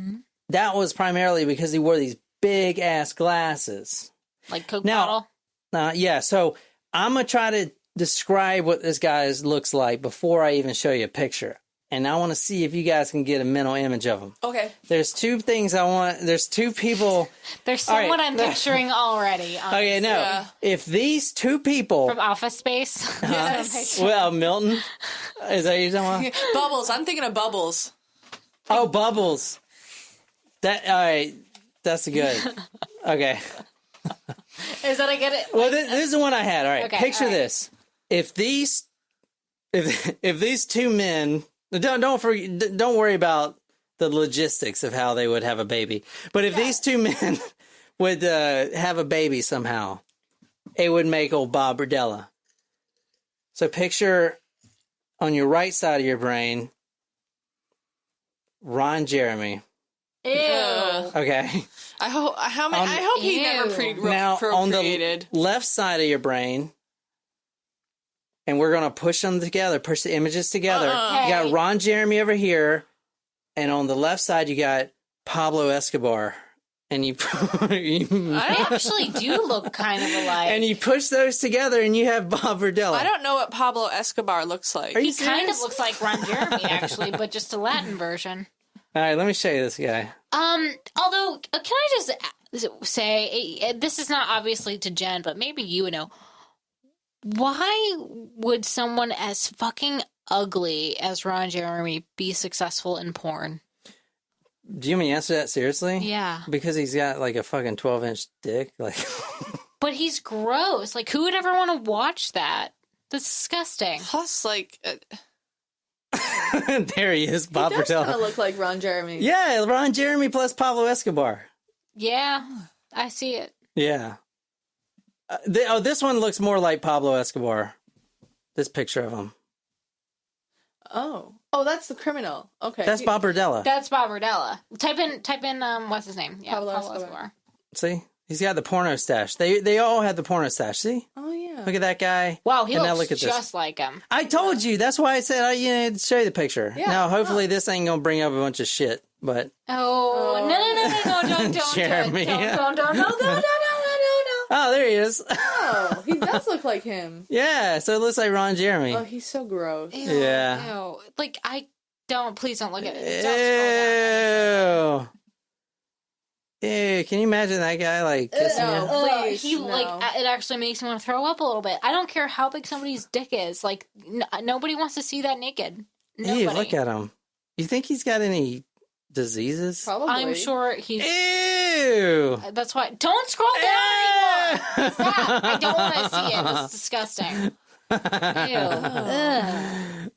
Speaker 1: that was primarily because he wore these big-ass glasses.
Speaker 3: Like Coke bottle?
Speaker 1: Yeah, so I'm going to try to describe what this guy looks like before I even show you a picture. And I want to see if you guys can get a mental image of him.
Speaker 2: Okay.
Speaker 1: There's two things I want. There's two people.
Speaker 3: There's someone I'm picturing already.
Speaker 1: Okay, no.
Speaker 2: Yeah.
Speaker 1: If these two people.
Speaker 3: From Office Space.
Speaker 2: Yes.
Speaker 1: Well, Milton. Is that what you're talking about?
Speaker 2: Bubbles. I'm thinking of Bubbles.
Speaker 1: Oh, Bubbles. All right. That's good. Okay.
Speaker 3: Is that I get it?
Speaker 1: Well, this is the one I had. All right.
Speaker 3: Okay,
Speaker 1: Picture
Speaker 3: all right.
Speaker 1: this. If these two men. Don't worry about the logistics of how they would have a baby. But if these two men would have a baby somehow, it would make old Bob Berdella. So picture on your right side of your brain, Ron Jeremy.
Speaker 3: Ew.
Speaker 1: Okay.
Speaker 2: I hope he never
Speaker 1: Now on
Speaker 2: procreated.
Speaker 1: the left side of your brain. And we're going to push them together, push the images together. You got Ron Jeremy over here. And on the left side, you got Pablo Escobar. And you
Speaker 3: They actually do look kind of alike.
Speaker 1: and you push those together and you have Bob Berdella.
Speaker 2: I don't know what Pablo Escobar looks like.
Speaker 1: Are you
Speaker 3: He kind of
Speaker 1: serious?
Speaker 3: looks like Ron Jeremy, actually, but just a Latin version.
Speaker 1: All right, let me show you this guy.
Speaker 3: Although, can I just say, this is not obviously to Jen, but maybe you would know. Why would someone as fucking ugly as Ron Jeremy be successful in porn?
Speaker 1: Do you want me to answer that seriously?
Speaker 3: Yeah.
Speaker 1: Because he's got like a fucking 12-inch dick. Like,
Speaker 3: But he's gross. Like, who would ever want to watch that? That's disgusting.
Speaker 2: Plus, like,
Speaker 1: there he is, Bob
Speaker 2: he does kind
Speaker 1: Berdella.
Speaker 2: of look like Ron Jeremy.
Speaker 1: Yeah, Ron Jeremy plus Pablo Escobar.
Speaker 3: Yeah, I see it.
Speaker 1: Yeah. This one looks more like Pablo Escobar. This picture of him.
Speaker 2: Oh, that's the criminal. Okay.
Speaker 1: That's Bob Berdella.
Speaker 3: That's Bob Berdella. Type in, what's his name? Yeah,
Speaker 2: Pablo
Speaker 3: Pablo
Speaker 2: Escobar.
Speaker 3: Escobar.
Speaker 1: See? He's got the porno stash. They all had the porno stash. See?
Speaker 2: Oh yeah.
Speaker 1: Look at that guy.
Speaker 3: Wow, he
Speaker 1: And now
Speaker 3: looks
Speaker 1: look at this.
Speaker 3: just like him.
Speaker 1: I told you. That's why I said I'd show you the picture.
Speaker 2: Yeah.
Speaker 1: Now, hopefully this ain't going to bring up a bunch of shit. But
Speaker 3: Oh, no, don't
Speaker 1: Jeremy.
Speaker 3: do it. Don't.
Speaker 1: oh, there he is.
Speaker 2: Oh, he does look like him.
Speaker 1: Yeah, so it looks like Ron Jeremy.
Speaker 2: Oh, he's so gross.
Speaker 3: Ew,
Speaker 1: Yeah.
Speaker 3: Ew. Like, please don't look at it. Don't scroll down.
Speaker 1: Ew, can you imagine that guy like kissing
Speaker 2: No.
Speaker 1: you?
Speaker 2: Please,
Speaker 3: He
Speaker 2: no.
Speaker 3: it actually makes me want to throw up a little bit. I don't care how big somebody's dick is. Like, nobody wants to see that naked. Nobody.
Speaker 1: Ew, look at him. You think he's got any diseases?
Speaker 2: Probably.
Speaker 3: I'm sure he's.
Speaker 1: Ew.
Speaker 3: That's why. Don't scroll down anymore. Stop. I don't want to see it. This is disgusting. Ew.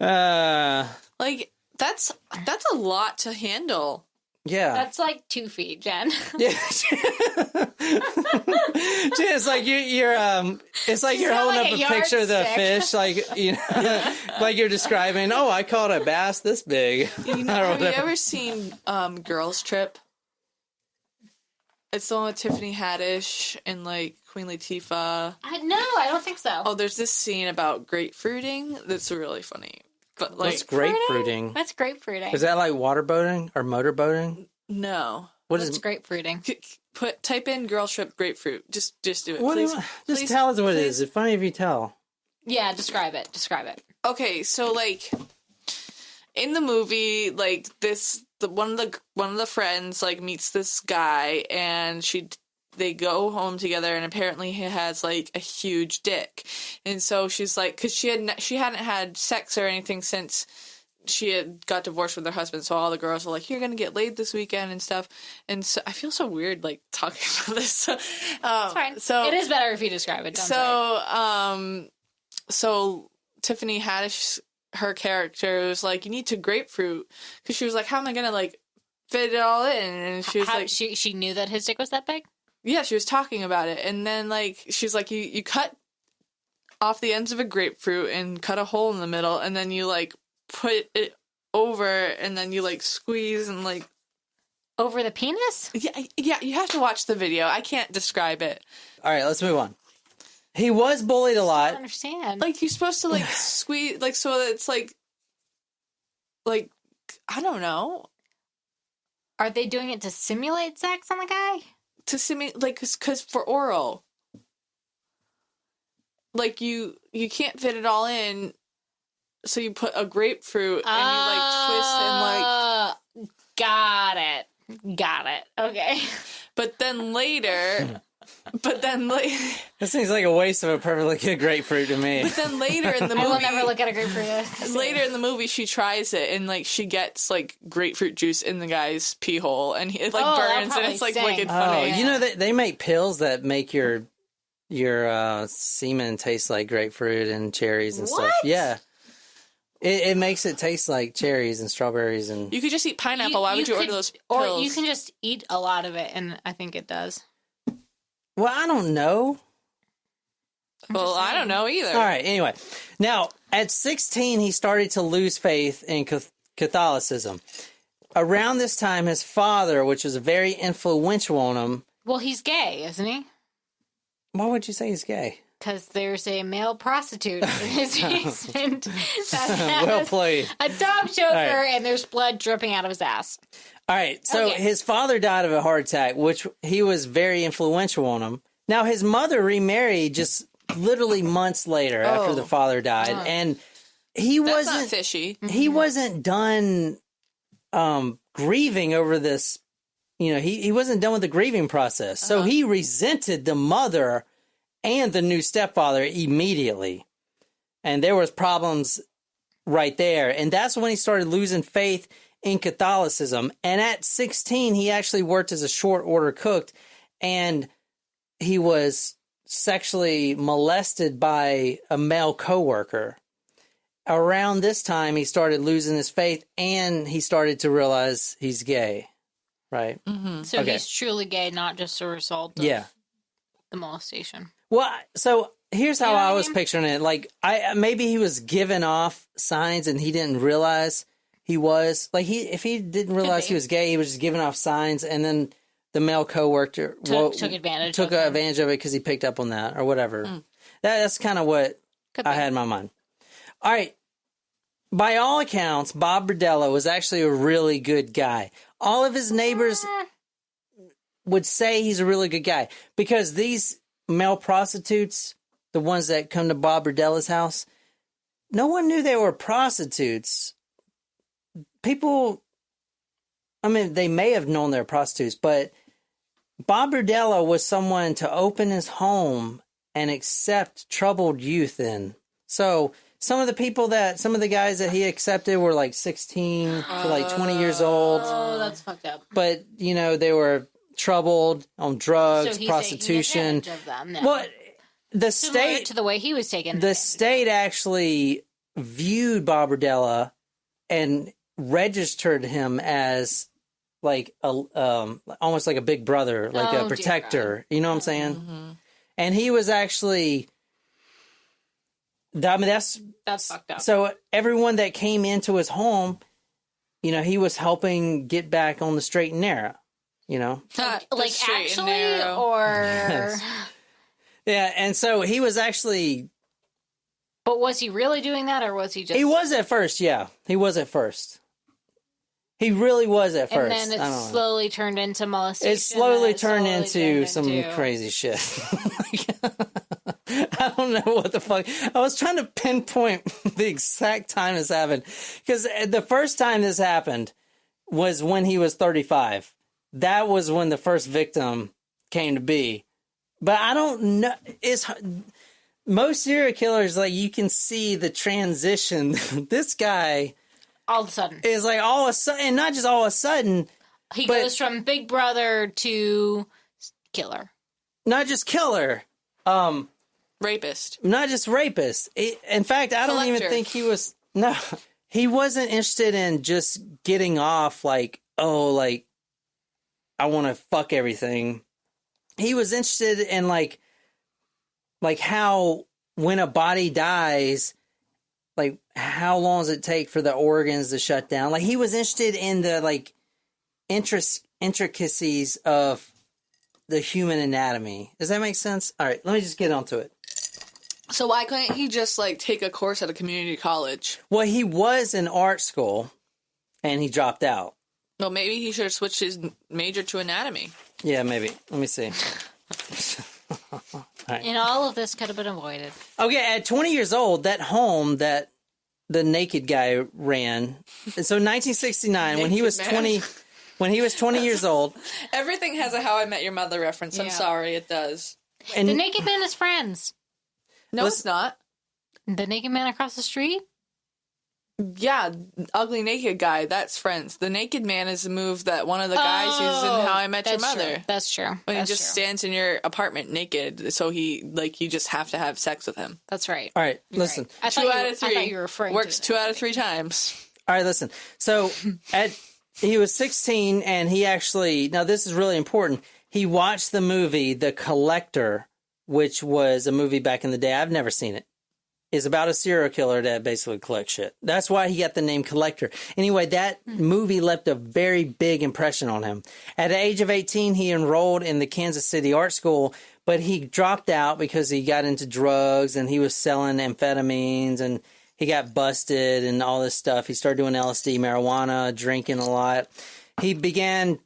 Speaker 3: Ugh.
Speaker 2: Like that's a lot to handle.
Speaker 1: Yeah.
Speaker 3: That's like 2 feet, Jen.
Speaker 1: Yeah. It's like it's like you're
Speaker 3: got,
Speaker 1: holding
Speaker 3: like,
Speaker 1: up
Speaker 3: a
Speaker 1: a picture of the
Speaker 3: yardstick.
Speaker 1: fish, like like you're describing. Oh, I caught a bass this big.
Speaker 2: Have you
Speaker 1: whatever.
Speaker 2: ever seen Girls Trip? It's the one with Tiffany Haddish and like Queen Latifah.
Speaker 3: No, I don't think so.
Speaker 2: Oh, there's this scene about grapefruiting that's really funny. But like
Speaker 1: What's grapefruiting?
Speaker 3: That's grapefruiting.
Speaker 1: Is that like waterboating or motorboating?
Speaker 2: no.
Speaker 1: What
Speaker 3: What's
Speaker 1: is?
Speaker 2: C-
Speaker 3: grapefruiting?
Speaker 2: Type in Girls Trip grapefruit. Just do it.
Speaker 1: What do
Speaker 2: please.
Speaker 1: you, just
Speaker 2: Please,
Speaker 1: tell us what it
Speaker 2: please.
Speaker 1: is. It's funny if you tell.
Speaker 3: Yeah, describe it. Describe it.
Speaker 2: Okay, so like in the movie, like one of the friends like meets this guy and they go home together and apparently he has like a huge dick. And so she's like, cause she hadn't had sex or anything since she had got divorced with her husband. So all the girls are like, you're going to get laid this weekend and stuff. And so I feel so weird like talking about this.
Speaker 3: It's fine.
Speaker 2: So
Speaker 3: It is better if you describe it. Don't say it.
Speaker 2: So Tiffany Haddish, her character was like, you need to grapefruit. Cause she was like, how am I going to like fit it all in? And she was like,
Speaker 3: she knew that his dick was that big?
Speaker 2: yeah, she was talking about it. And then, like, she's like, you cut off the ends of a grapefruit and cut a hole in the middle, and then you, like, put it over, and then you, like, squeeze and, like...
Speaker 3: Over the penis?
Speaker 2: Yeah, you have to watch the video. I can't describe it.
Speaker 1: All right, let's move on. He was bullied a
Speaker 3: I don't
Speaker 1: lot.
Speaker 3: understand.
Speaker 2: Like, you're supposed to, like, squeeze, like, so that it's, like, I don't know.
Speaker 3: Are they doing it to simulate sex on the guy?
Speaker 2: To simulate, like, because for oral. like you can't fit it all in, so you put a grapefruit and you like twist and like.
Speaker 3: Got it. Okay.
Speaker 2: But then later.
Speaker 1: This seems like a waste of a perfectly good grapefruit to me.
Speaker 2: But then later in the movie,
Speaker 3: I will never look at a grapefruit.
Speaker 2: later in the movie, she tries it and like she gets like grapefruit juice in the guy's pee hole, and it like burns, and it's like wicked funny.
Speaker 1: You know they make pills that make your semen taste like grapefruit and cherries and stuff. Yeah. It makes it taste like cherries and strawberries and.
Speaker 2: You could just eat pineapple. Why would you order those pills?
Speaker 3: Or you can just eat a lot of it, and I think it does.
Speaker 1: Well, I don't know.
Speaker 2: Well, I don't know either.
Speaker 1: All right. Anyway, now at 16, he started to lose faith in Catholicism. Around this time, his father, which was very influential on him.
Speaker 3: Well, he's gay, isn't he?
Speaker 1: Why would you say he's gay?
Speaker 3: Because there's a male prostitute in his basement that
Speaker 1: Well
Speaker 3: has
Speaker 1: played.
Speaker 3: a dog choker,
Speaker 1: right.
Speaker 3: and there's blood dripping out of his ass.
Speaker 1: All right, so his father died of a heart attack, which he was very influential on him. Now, his mother remarried just literally months later after the father died, and he
Speaker 2: That's
Speaker 1: wasn't
Speaker 2: not fishy.
Speaker 1: He wasn't done grieving over this. You know, he wasn't done with the grieving process, so he resented the mother and the new stepfather immediately, and there was problems right there, and that's when he started losing faith in Catholicism. And at 16, he actually worked as a short order cook, and he was sexually molested by a male coworker. Around this time, he started losing his faith, and he started to realize he's gay, right?
Speaker 2: Mm-hmm.
Speaker 3: So he's truly gay, not just a result of the molestation.
Speaker 1: Well, so here's how I was picturing it. Like, maybe he was giving off signs, and he didn't realize he was. Like, if he didn't realize he was gay, he was just giving off signs, and then the male coworker
Speaker 3: took advantage of
Speaker 1: it because he picked up on that or whatever. That's kind of what I had in my mind. All right. By all accounts, Bob Berdella was actually a really good guy. All of his neighbors would say he's a really good guy because these male prostitutes, the ones that come to Bob Berdella's house, no one knew they were prostitutes. People, I mean, they may have known they were prostitutes, but Bob Berdella was someone to open his home and accept troubled youth in. So some of the guys that he accepted were like 16 to like 20 years old.
Speaker 3: Oh, that's fucked up.
Speaker 1: But, you know, they were troubled on drugs,
Speaker 3: so he's
Speaker 1: prostitution.
Speaker 3: taking advantage of them now.
Speaker 1: Well, the
Speaker 3: Similar
Speaker 1: state
Speaker 3: to the way he was taken.
Speaker 1: the state actually viewed Bob Berdella and registered him as like almost like a big brother, like a protector. You know what I'm saying? Mm-hmm. And he was actually, I mean, that's
Speaker 3: fucked up.
Speaker 1: So everyone that came into his home, you know, he was helping get back on the straight and narrow. You know,
Speaker 3: like actually, or
Speaker 1: yeah, and so he was actually.
Speaker 3: But was he really doing that, or was he just?
Speaker 1: He was at first, yeah. He was at first. He really was at first.
Speaker 3: And then it slowly turned into molestation.
Speaker 1: It slowly turned into some crazy shit. I don't know what the fuck. I was trying to pinpoint the exact time this happened. Because the first time this happened was when he was 35. That was when the first victim came to be. But I don't know. Most serial killers, like, you can see the transition. This guy...
Speaker 3: all of a sudden.
Speaker 1: It's like all of a sudden, and not just all of a sudden.
Speaker 3: He goes from big brother to killer.
Speaker 1: Not just killer.
Speaker 2: Rapist.
Speaker 1: Not just rapist. In fact, I don't even think he was. No, he wasn't interested in just getting off like, oh, like, I want to fuck everything. He was interested in like how when a body dies, like, how long does it take for the organs to shut down? Like, he was interested in the, like, intricacies of the human anatomy. Does that make sense? All right, let me just get onto it.
Speaker 2: So why couldn't he just, like, take a course at a community college?
Speaker 1: Well, he was in art school, and he dropped out.
Speaker 2: Well, maybe he should have switched his major to anatomy.
Speaker 1: Yeah, maybe. Let me see.
Speaker 3: And all of this could have been avoided.
Speaker 1: Okay, at 20 years old, that home that the naked guy ran. So 1969, when he was 20, when he was 20 years old.
Speaker 2: Everything has a How I Met Your Mother reference. I'm
Speaker 3: Yeah.
Speaker 2: sorry, it does.
Speaker 1: And
Speaker 3: The naked man is friends.
Speaker 2: No, it's not.
Speaker 3: The naked man across the street?
Speaker 2: Yeah, ugly naked guy. That's Friends. The naked man is a move that one of the guys uses in How I Met Your
Speaker 3: That's
Speaker 2: Mother.
Speaker 3: True. That's true.
Speaker 2: When
Speaker 3: That's
Speaker 2: he just
Speaker 3: true.
Speaker 2: stands in your apartment naked, so you just have to have sex with him.
Speaker 3: That's right.
Speaker 1: all right, listen.
Speaker 3: Right. I thought
Speaker 2: 2
Speaker 3: you
Speaker 2: out
Speaker 3: were-
Speaker 2: of 3.
Speaker 3: I thought you were referring
Speaker 2: Works
Speaker 3: to
Speaker 2: 2 out of 3 times.
Speaker 1: All right, listen. So he was 16, and he actually, now this is really important. He watched the movie The Collector, which was a movie back in the day. I've never seen it. It's about a serial killer that basically collects shit. That's why he got the name Collector. Anyway, that movie left a very big impression on him. At the age of 18, he enrolled in the Kansas City Art School, but he dropped out because he got into drugs and he was selling amphetamines and he got busted and all this stuff. He started doing LSD, marijuana, drinking a lot. He began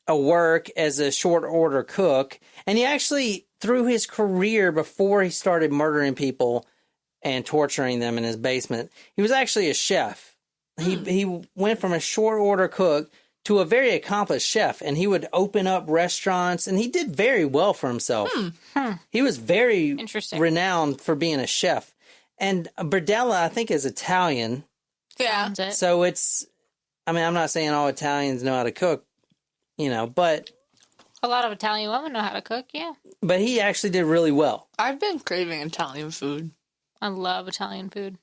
Speaker 1: a work as a short order cook, and he actually, through his career before he started murdering people and torturing them in his basement, he was actually a chef. He went from a short order cook to a very accomplished chef, and he would open up restaurants, and he did very well for himself. He was very
Speaker 3: Interesting.
Speaker 1: renowned for being a chef. And Berdella, I think, is Italian.
Speaker 2: Yeah.
Speaker 3: That's it.
Speaker 1: So it's, I mean, I'm not saying all Italians know how to cook, but
Speaker 3: A lot of Italian women know how to cook, yeah.
Speaker 1: he actually did really well.
Speaker 2: I've been craving Italian food.
Speaker 3: I love Italian food.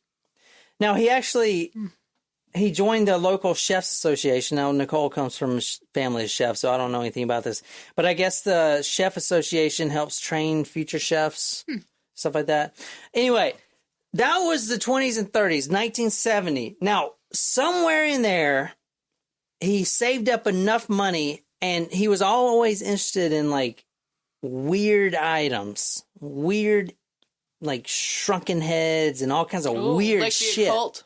Speaker 1: Now, he joined the local chefs association. Now, Nicole comes from a family of chefs, so I don't know anything about this. But I guess the chef association helps train future chefs, stuff like that. Anyway, that was the 20s and 30s, 1970. Now, somewhere in there, he saved up enough money, and he was always interested in, like, weird items, weird, like, shrunken heads and all kinds of weird
Speaker 2: like the
Speaker 1: shit.
Speaker 2: occult.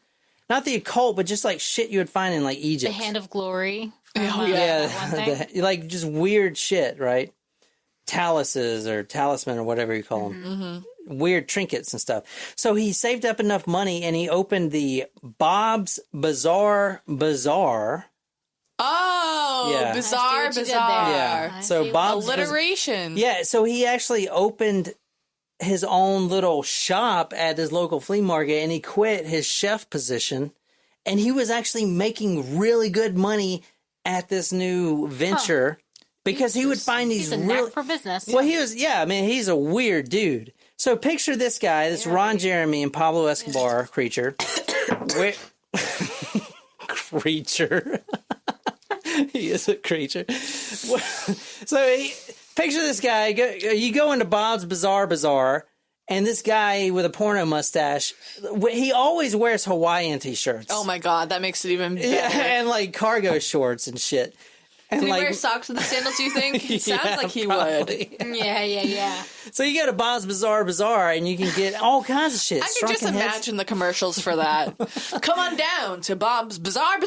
Speaker 1: Not the occult, but just like shit you would find in like
Speaker 3: The
Speaker 1: Egypt.
Speaker 3: Hand of Glory.
Speaker 2: Oh,
Speaker 1: Yeah,
Speaker 3: That one thing.
Speaker 1: like just weird shit, right? Taluses or talisman or whatever you call them. Weird trinkets and stuff. So he saved up enough money and he opened the Bob's Bazaar Bazaar.
Speaker 2: Oh,
Speaker 1: Yeah.
Speaker 2: bizarre,
Speaker 3: I see what you did there.
Speaker 2: bizarre.
Speaker 1: Yeah.
Speaker 3: I
Speaker 1: So
Speaker 3: see what-
Speaker 1: Bob's
Speaker 2: Alliteration.
Speaker 1: Yeah, so he actually opened his own little shop at his local flea market, and he quit his chef position, and he was actually making really good money at this new venture because he would find these
Speaker 3: He's a
Speaker 1: real.
Speaker 3: knack for business.
Speaker 1: Well, he's a weird dude. So picture this guy, this Ron Jeremy and Pablo Escobar creature. Where... creature. He is a creature. Picture this guy. You go into Bob's Bazaar, and this guy with a porno mustache, he always wears Hawaiian t-shirts.
Speaker 2: Oh my god, that makes it even better.
Speaker 1: Yeah, and like cargo shorts and shit. And
Speaker 2: Did he
Speaker 1: like,
Speaker 2: wear socks with the sandals, do you think? It sounds
Speaker 1: Yeah,
Speaker 2: like he
Speaker 1: probably.
Speaker 2: would.
Speaker 3: Yeah.
Speaker 1: So you go to Bob's Bazaar, and you can get all kinds of shit.
Speaker 2: I can just
Speaker 1: Shrunken heads.
Speaker 2: imagine the commercials for that. Come on down to Bob's Bazaar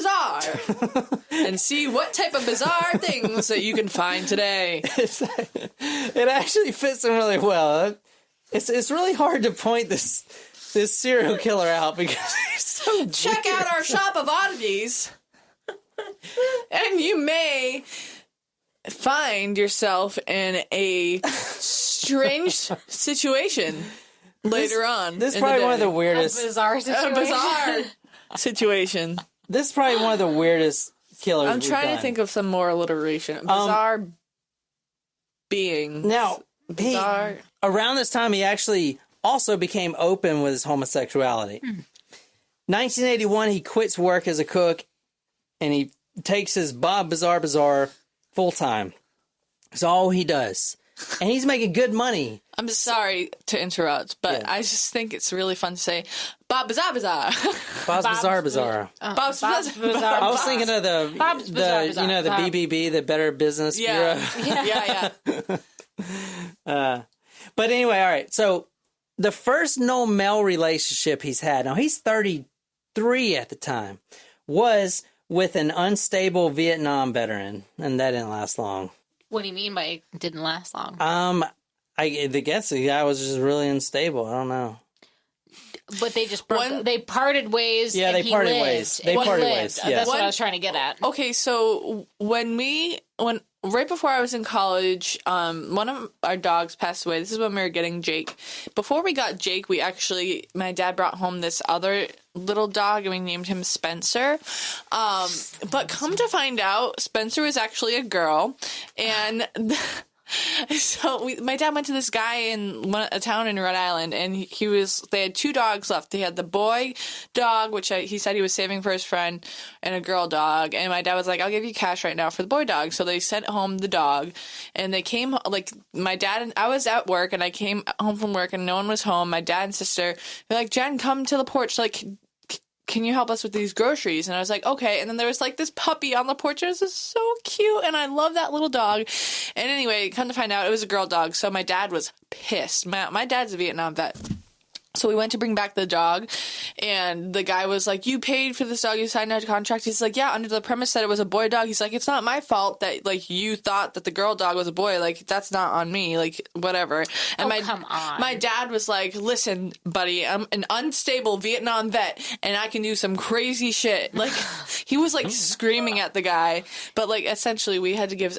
Speaker 2: and see what type of bizarre things that you can find today.
Speaker 1: It actually fits him really well. It's really hard to point this serial killer out because he's so
Speaker 2: Check
Speaker 1: weird.
Speaker 2: out our shop of oddities, and you may find yourself in a strange situation later on.
Speaker 1: This is
Speaker 2: in
Speaker 1: probably one of the
Speaker 2: day.
Speaker 1: weirdest.
Speaker 3: Bizarre
Speaker 2: A
Speaker 3: situation.
Speaker 2: bizarre situation.
Speaker 1: This is probably one of the weirdest killers.
Speaker 2: I'm
Speaker 1: we've
Speaker 2: trying
Speaker 1: done.
Speaker 2: to think of some more alliteration. Bizarre being.
Speaker 1: Now,
Speaker 2: bizarre.
Speaker 1: around this time, he actually also became open with his homosexuality. 1981, he quits work as a cook, and he takes his Bob Bazaar full time. That's all he does, and he's making good money.
Speaker 2: I'm sorry to interrupt, but
Speaker 1: Yeah.
Speaker 2: I just think it's really fun to say Bob Bazaar Bazaar.
Speaker 1: Bob's Bazaar.
Speaker 2: Bob's
Speaker 3: Bob's
Speaker 2: Bazaar.
Speaker 3: Bazaar.
Speaker 1: I was thinking of
Speaker 3: Bob's Bazaar,
Speaker 1: the you know the
Speaker 3: Bob.
Speaker 1: BBB, the Better Business
Speaker 2: Yeah.
Speaker 1: Bureau.
Speaker 2: Yeah.
Speaker 1: But anyway, all right. So the first no male relationship he's had, now he's 33 at the time, was with an unstable Vietnam veteran, and that didn't last long.
Speaker 3: What do you mean by it didn't last long?
Speaker 1: I guess the guy was just really unstable. I don't know.
Speaker 3: But they just they parted ways.
Speaker 1: Yeah,
Speaker 3: and
Speaker 1: they parted ways. They parted ways. Yeah.
Speaker 3: That's what I was trying to get at.
Speaker 2: Okay, so when right before I was in college, one of our dogs passed away. This is when we were getting Jake. Before we got Jake, my dad brought home this other little dog, and we named him Spencer. But come to find out, Spencer was actually a girl, and so my dad went to this guy in a town in Rhode Island, and they had 2 dogs left. They had the boy dog, which he said he was saving for his friend, and a girl dog. And my dad was like, I'll give you cash right now for the boy dog. So they sent home the dog, and they came, like, my dad and I was at work, and I came home from work, and no one was home. My dad and sister, they're like, Jen, come to the porch, like, can you help us with these groceries? And I was like, okay. And then there was like this puppy on the porch. It was just so cute. And I love that little dog. And anyway, come to find out, it was a girl dog. So my dad was pissed. My dad's a Vietnam vet. So we went to bring back the dog, and the guy was like, you paid for this dog, you signed a contract. He's like, yeah, under the premise that it was a boy dog. He's like, it's not my fault that, like, you thought that the girl dog was a boy. Like, that's not on me. Like, whatever. And
Speaker 3: come on.
Speaker 2: My dad was like, listen, buddy, I'm an unstable Vietnam vet, and I can do some crazy shit. Like, he was, like, screaming at the guy. But, like, essentially,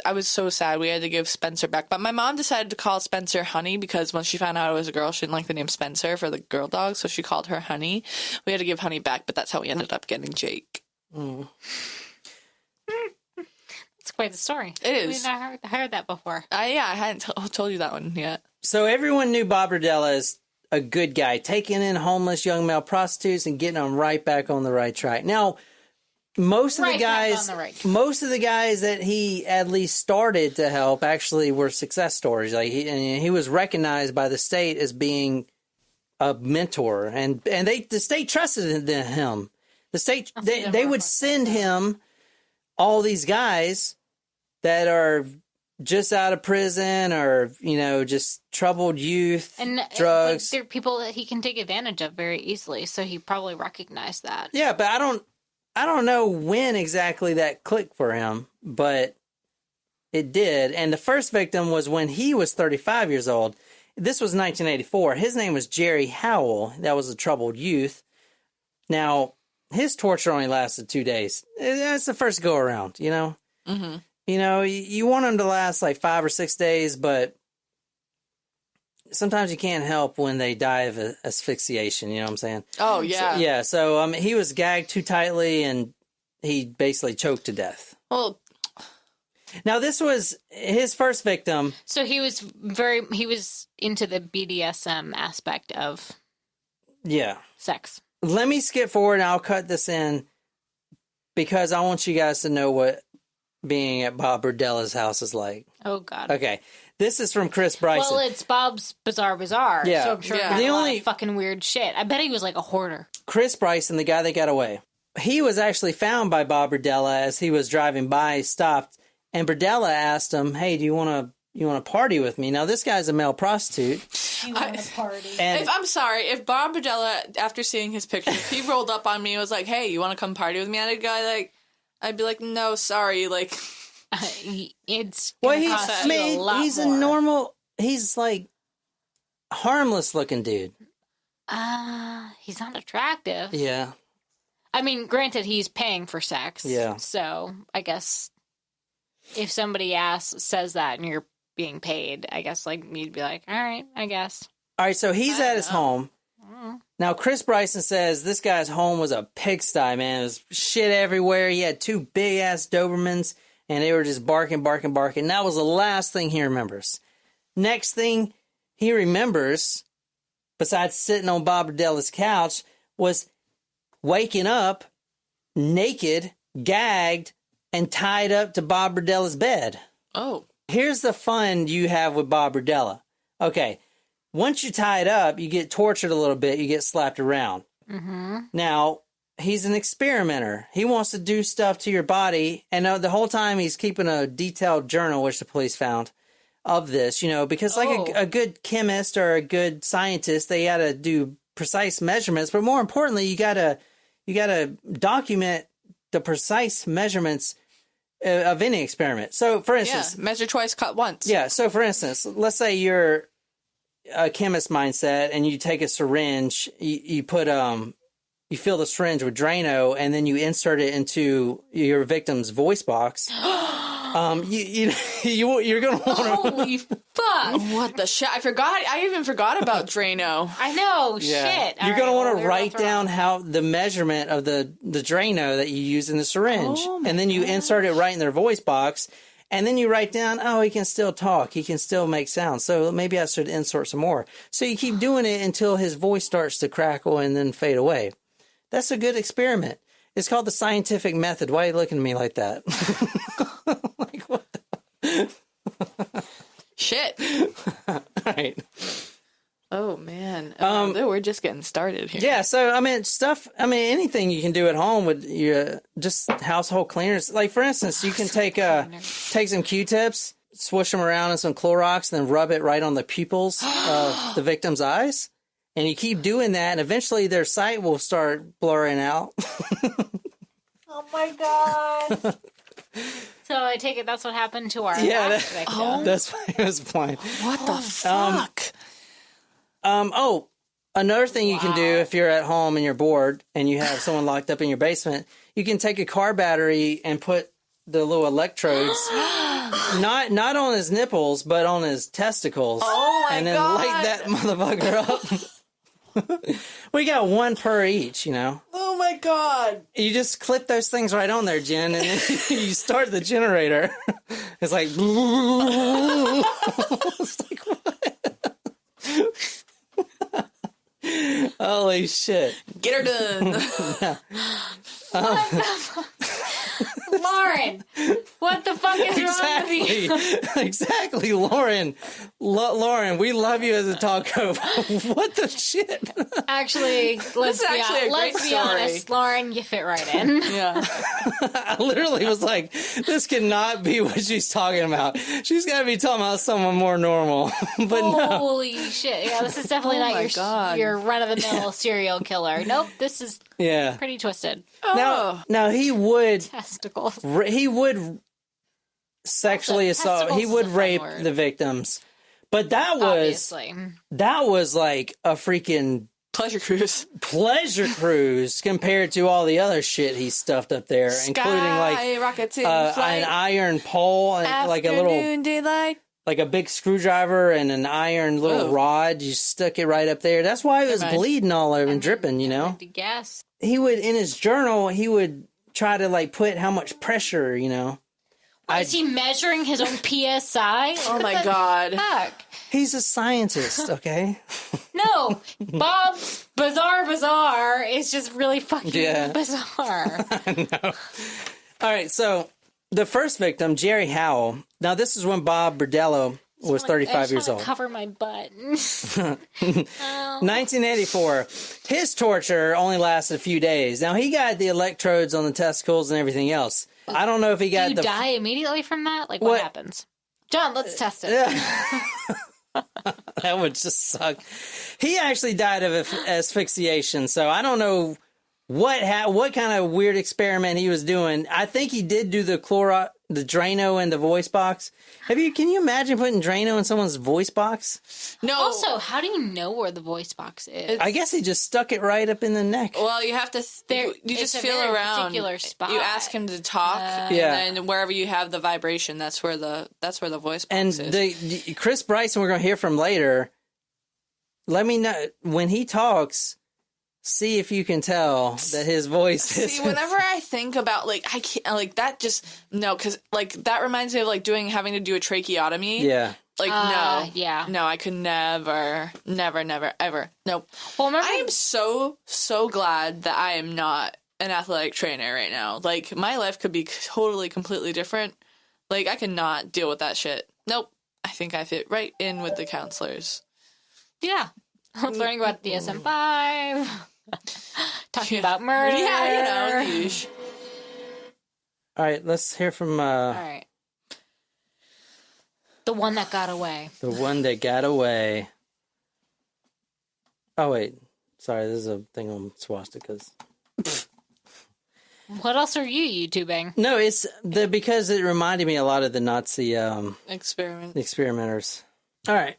Speaker 2: I was so sad. We had to give Spencer back. But my mom decided to call Spencer Honey, because once she found out it was a girl, she didn't like the name Spencer for the girl dog, so she called her Honey. We had to give Honey back, but that's how we ended up getting Jake.
Speaker 1: Mm.
Speaker 3: It's quite the story.
Speaker 2: It is.
Speaker 3: I heard that before.
Speaker 2: I hadn't told you that one yet.
Speaker 1: So everyone knew Bob Berdella as a good guy, taking in homeless young male prostitutes and getting them right back on the right track. Now, most of the guys that he at least started to help actually were success stories. Like he was recognized by the state as being a mentor, and the state trusted him. The state they would send him all these guys that are just out of prison or just troubled youth and drugs.
Speaker 3: They're people that he can take advantage of very easily, so he probably recognized that.
Speaker 1: Yeah, but I don't know when exactly that clicked for him, but it did. And the first victim was when he was 35 years old. This was 1984. His name was Jerry Howell. That was a troubled youth. Now, his torture only lasted 2 days. That's the first go around, Mm-hmm. You want him to last like 5 or 6 days, but sometimes you can't help when they die of asphyxiation. You know what I'm saying?
Speaker 2: Oh, yeah.
Speaker 1: So he was gagged too tightly, and he basically choked to death.
Speaker 2: Well,
Speaker 1: now, this was his first victim.
Speaker 3: So he was into the BDSM aspect of sex.
Speaker 1: Let me skip forward, and I'll cut this in because I want you guys to know what being at Bob Berdella's house is like.
Speaker 3: Oh, God.
Speaker 1: Okay. This is from Chris Bryson.
Speaker 3: Well, it's Bob's Bizarre Bazaar, so I'm sure he had a lot of fucking weird shit. I bet he was like a hoarder.
Speaker 1: Chris Bryson, the guy that got away. He was actually found by Bob Berdella as he was driving by, stopped, and Berdella asked him, hey, do you want to party with me? Now, this guy's a male prostitute.
Speaker 3: You want to party?
Speaker 2: And I'm sorry, if Bob Berdella, after seeing his picture, if he rolled up on me and was like, hey, you want to come party with me? I'd be like, no, sorry, like...
Speaker 3: It's
Speaker 1: he's a normal, he's like harmless looking dude.
Speaker 3: He's not attractive.
Speaker 1: Yeah.
Speaker 3: I mean, granted, he's paying for sex.
Speaker 1: Yeah.
Speaker 3: So I guess if somebody says that and you're being paid, I guess like you'd be like, all right, I guess. All
Speaker 1: right. So he's at his home. Now, Chris Bryson says this guy's home was a pigsty, man. There's shit everywhere. He had 2 big ass Dobermans. And they were just barking. That was the last thing he remembers. Next thing he remembers, besides sitting on Bob Berdella's couch, was waking up naked, gagged, and tied up to Bob Berdella's bed.
Speaker 2: Oh.
Speaker 1: Here's the fun you have with Bob Berdella. Okay, once you're tied up, you get tortured a little bit, you get slapped around.
Speaker 3: Mm-hmm.
Speaker 1: Now... he's an experimenter. He wants to do stuff to your body. And the whole time he's keeping a detailed journal, which the police found, of this, because like a good chemist or a good scientist, they got to do precise measurements. But more importantly, you got to document the precise measurements of any experiment. So, for instance...
Speaker 2: measure twice, cut once.
Speaker 1: Yeah, so for instance, let's say you're a chemist mindset and you take a syringe, you put you fill the syringe with Drano and then you insert it into your victim's voice box. You're gonna want to.
Speaker 3: Holy fuck!
Speaker 2: What the shit? I even forgot about Drano.
Speaker 3: I know. Shit.
Speaker 1: You're gonna want to write down how the measurement of the Drano that you use in the syringe, and then you insert it right in their voice box, and then you write down, oh, he can still talk, he can still make sounds, so maybe I should insert some more. So you keep doing it until his voice starts to crackle and then fade away. That's a good experiment. It's called the scientific method. Why are you looking at me like that? Like, what the...
Speaker 2: Shit.
Speaker 1: All right.
Speaker 2: Oh, man. We're just getting started here.
Speaker 1: Yeah, so, anything you can do at home with your just household cleaners. Like, for instance, you can take some Q-tips, swish them around in some Clorox, and then rub it right on the pupils of the victim's eyes. And you keep doing that, and eventually their sight will start blurring out.
Speaker 3: Oh, my God. So I take it that's what happened to our last victim.
Speaker 1: That's what he was playing.
Speaker 2: What the fuck?
Speaker 1: Another thing you can do if you're at home and you're bored and you have someone locked up in your basement, you can take a car battery and put the little electrodes, not on his nipples, but on his testicles.
Speaker 2: Oh, my God.
Speaker 1: And then light that motherfucker up. We got one per each, you know.
Speaker 2: Oh, my God.
Speaker 1: You just clip those things right on there, Jen, and then you start the generator. It's like... It's like, what? Holy shit.
Speaker 2: Get her done.
Speaker 3: Lauren, what the fuck is wrong with you?
Speaker 1: Exactly, Lauren. Lauren, we love you as a taco. What the shit?
Speaker 3: Actually, let's be honest. Lauren, you fit right in.
Speaker 2: Yeah.
Speaker 1: I literally was like, this cannot be what she's talking about. She's got to be talking about someone more normal. But no.
Speaker 3: Holy shit. Yeah, this is definitely not your run-of-the-mill serial killer. Nope, this is pretty twisted.
Speaker 1: Now he would...
Speaker 3: Testicles.
Speaker 1: He would sexually assault. He would rape the victims. But that was like a freaking
Speaker 2: pleasure cruise
Speaker 1: compared to all the other shit he stuffed up there, including like an iron pole and like a little
Speaker 2: daylight.
Speaker 1: Like a big screwdriver and an iron little rod. You stuck it right up there. That's why it was bleeding all over and dripping, you know?
Speaker 3: Guess.
Speaker 1: He would, in his journal, he would try to like put how much pressure, you know?
Speaker 3: Is he measuring his own PSI?
Speaker 2: Oh my God.
Speaker 3: Fuck.
Speaker 1: He's a scientist, okay?
Speaker 3: No, Bob Bizarre is just really fucking bizarre.
Speaker 1: I know. All right, so the first victim, Jerry Howell. Now, this is when Bob Berdella was 35 years old.
Speaker 3: Cover my butt.
Speaker 1: 1984. His torture only lasted a few days. Now, he got the electrodes on the testicles and everything else. I don't know if he got
Speaker 3: Do you die immediately from that? Like, what happens? John, let's test it.
Speaker 1: Yeah. That would just suck. He actually died of asphyxiation, so I don't know what kind of weird experiment he was doing. I think he did do the Drano in the voice box. Can you imagine putting Drano in someone's voice box?
Speaker 2: No.
Speaker 3: Also, how do you know where the voice box is?
Speaker 1: I guess he just stuck it right up in the neck.
Speaker 2: Well, you have to. You just feel around.
Speaker 3: Particular spot.
Speaker 2: You ask him to talk, and then wherever you have the vibration, that's where the voice box is.
Speaker 1: And Chris Bryson, we're going to hear from later. Let me know when he talks. See if you can tell that his voice is...
Speaker 2: See, whenever I think about, like, I can't, like, that just... No, because, like, that reminds me of, like, having to do a tracheotomy.
Speaker 1: Yeah.
Speaker 2: Like, no.
Speaker 3: Yeah.
Speaker 2: No, I could never, ever. Nope.
Speaker 3: Well, remember...
Speaker 2: I am so glad that I am not an athletic trainer right now. Like, my life could be totally, completely different. Like, I could not deal with that shit. Nope. I think I fit right in with the counselors.
Speaker 3: Yeah. Learning about DSM-5... Talking about murder.
Speaker 2: Yeah, you know.
Speaker 1: All right, let's hear from...
Speaker 3: All right. The one that got away.
Speaker 1: The one that got away. Oh, wait. Sorry, this is a thing on swastikas.
Speaker 3: What else are you YouTubing?
Speaker 1: No, it's because it reminded me a lot of the Nazi...
Speaker 2: experimenters.
Speaker 1: All right.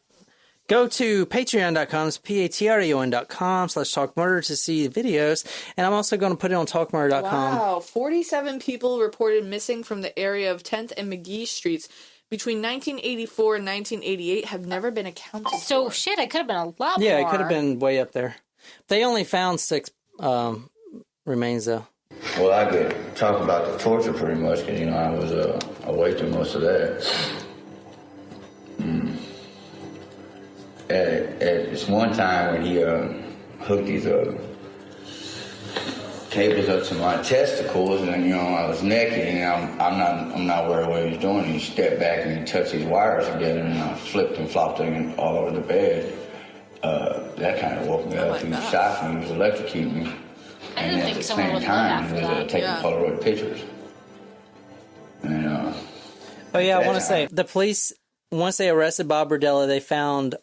Speaker 1: Go to patreon.com, it's patreon.com/talkmurder to see the videos. And I'm also going to put it on talkmurder.com.
Speaker 2: Wow, 47 people reported missing from the area of 10th and McGee Streets between 1984 and 1988 have never been accounted
Speaker 3: So,
Speaker 2: for.
Speaker 3: shit, it could have been a lot more.
Speaker 1: Yeah, it could have been way up there. They only found 6 remains, though.
Speaker 4: Well, I could talk about the torture pretty much because, I was away through most of that. At this one time when he hooked these cables up to my testicles, and I was naked, and I'm not aware of what he was doing. He stepped back and he touched these wires together, and I flipped and flopped them all over the bed. That kind of woke me up. He shocked me. He was electrocuting me.
Speaker 3: I
Speaker 4: And
Speaker 3: didn't
Speaker 4: at
Speaker 3: think
Speaker 4: the
Speaker 3: someone
Speaker 4: same
Speaker 3: would live
Speaker 4: time,
Speaker 3: after
Speaker 4: he was
Speaker 3: that.
Speaker 4: taking Polaroid pictures. And
Speaker 1: Oh, yeah, I want to say, the police, once they arrested Bob Berdella, they found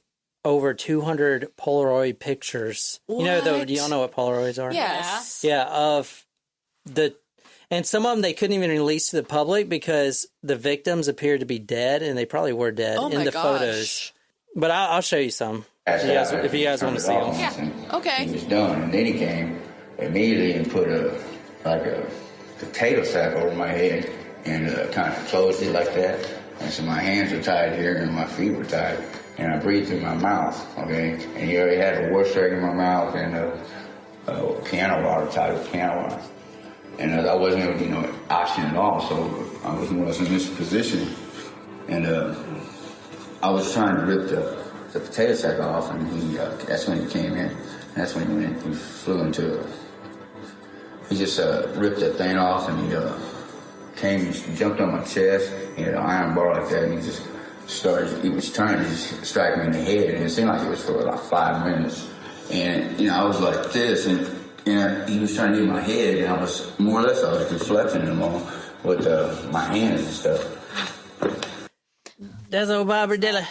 Speaker 1: over 200 Polaroid pictures.
Speaker 2: What?
Speaker 1: Do y'all know what Polaroids are?
Speaker 2: Yes.
Speaker 1: Yeah, and some of them they couldn't even release to the public because the victims appeared to be dead, and they probably were dead in the photos. But I'll show you some if you guys want to see them.
Speaker 2: Yeah. Okay.
Speaker 4: He was done, and then he came immediately and put a potato sack over my head and kind of closed it like that. And so my hands were tied here and my feet were tied, and I breathed through my mouth. Okay, and he already had a washrag in my mouth and a piano bar tied with piano wire. And I wasn't able to get no option at all, so I was in this position, and I was trying to rip the potato sack off, and that's when he came in. And that's when he flew into he just ripped that thing off, and he jumped on my chest. He had an iron bar like that, and he just he was trying to just strike me in the head, and it seemed like it was for like 5 minutes. And, I was like this, and he was trying to hit my head, and I was deflecting him all with my hands and stuff.
Speaker 1: That's old Bob Berdella.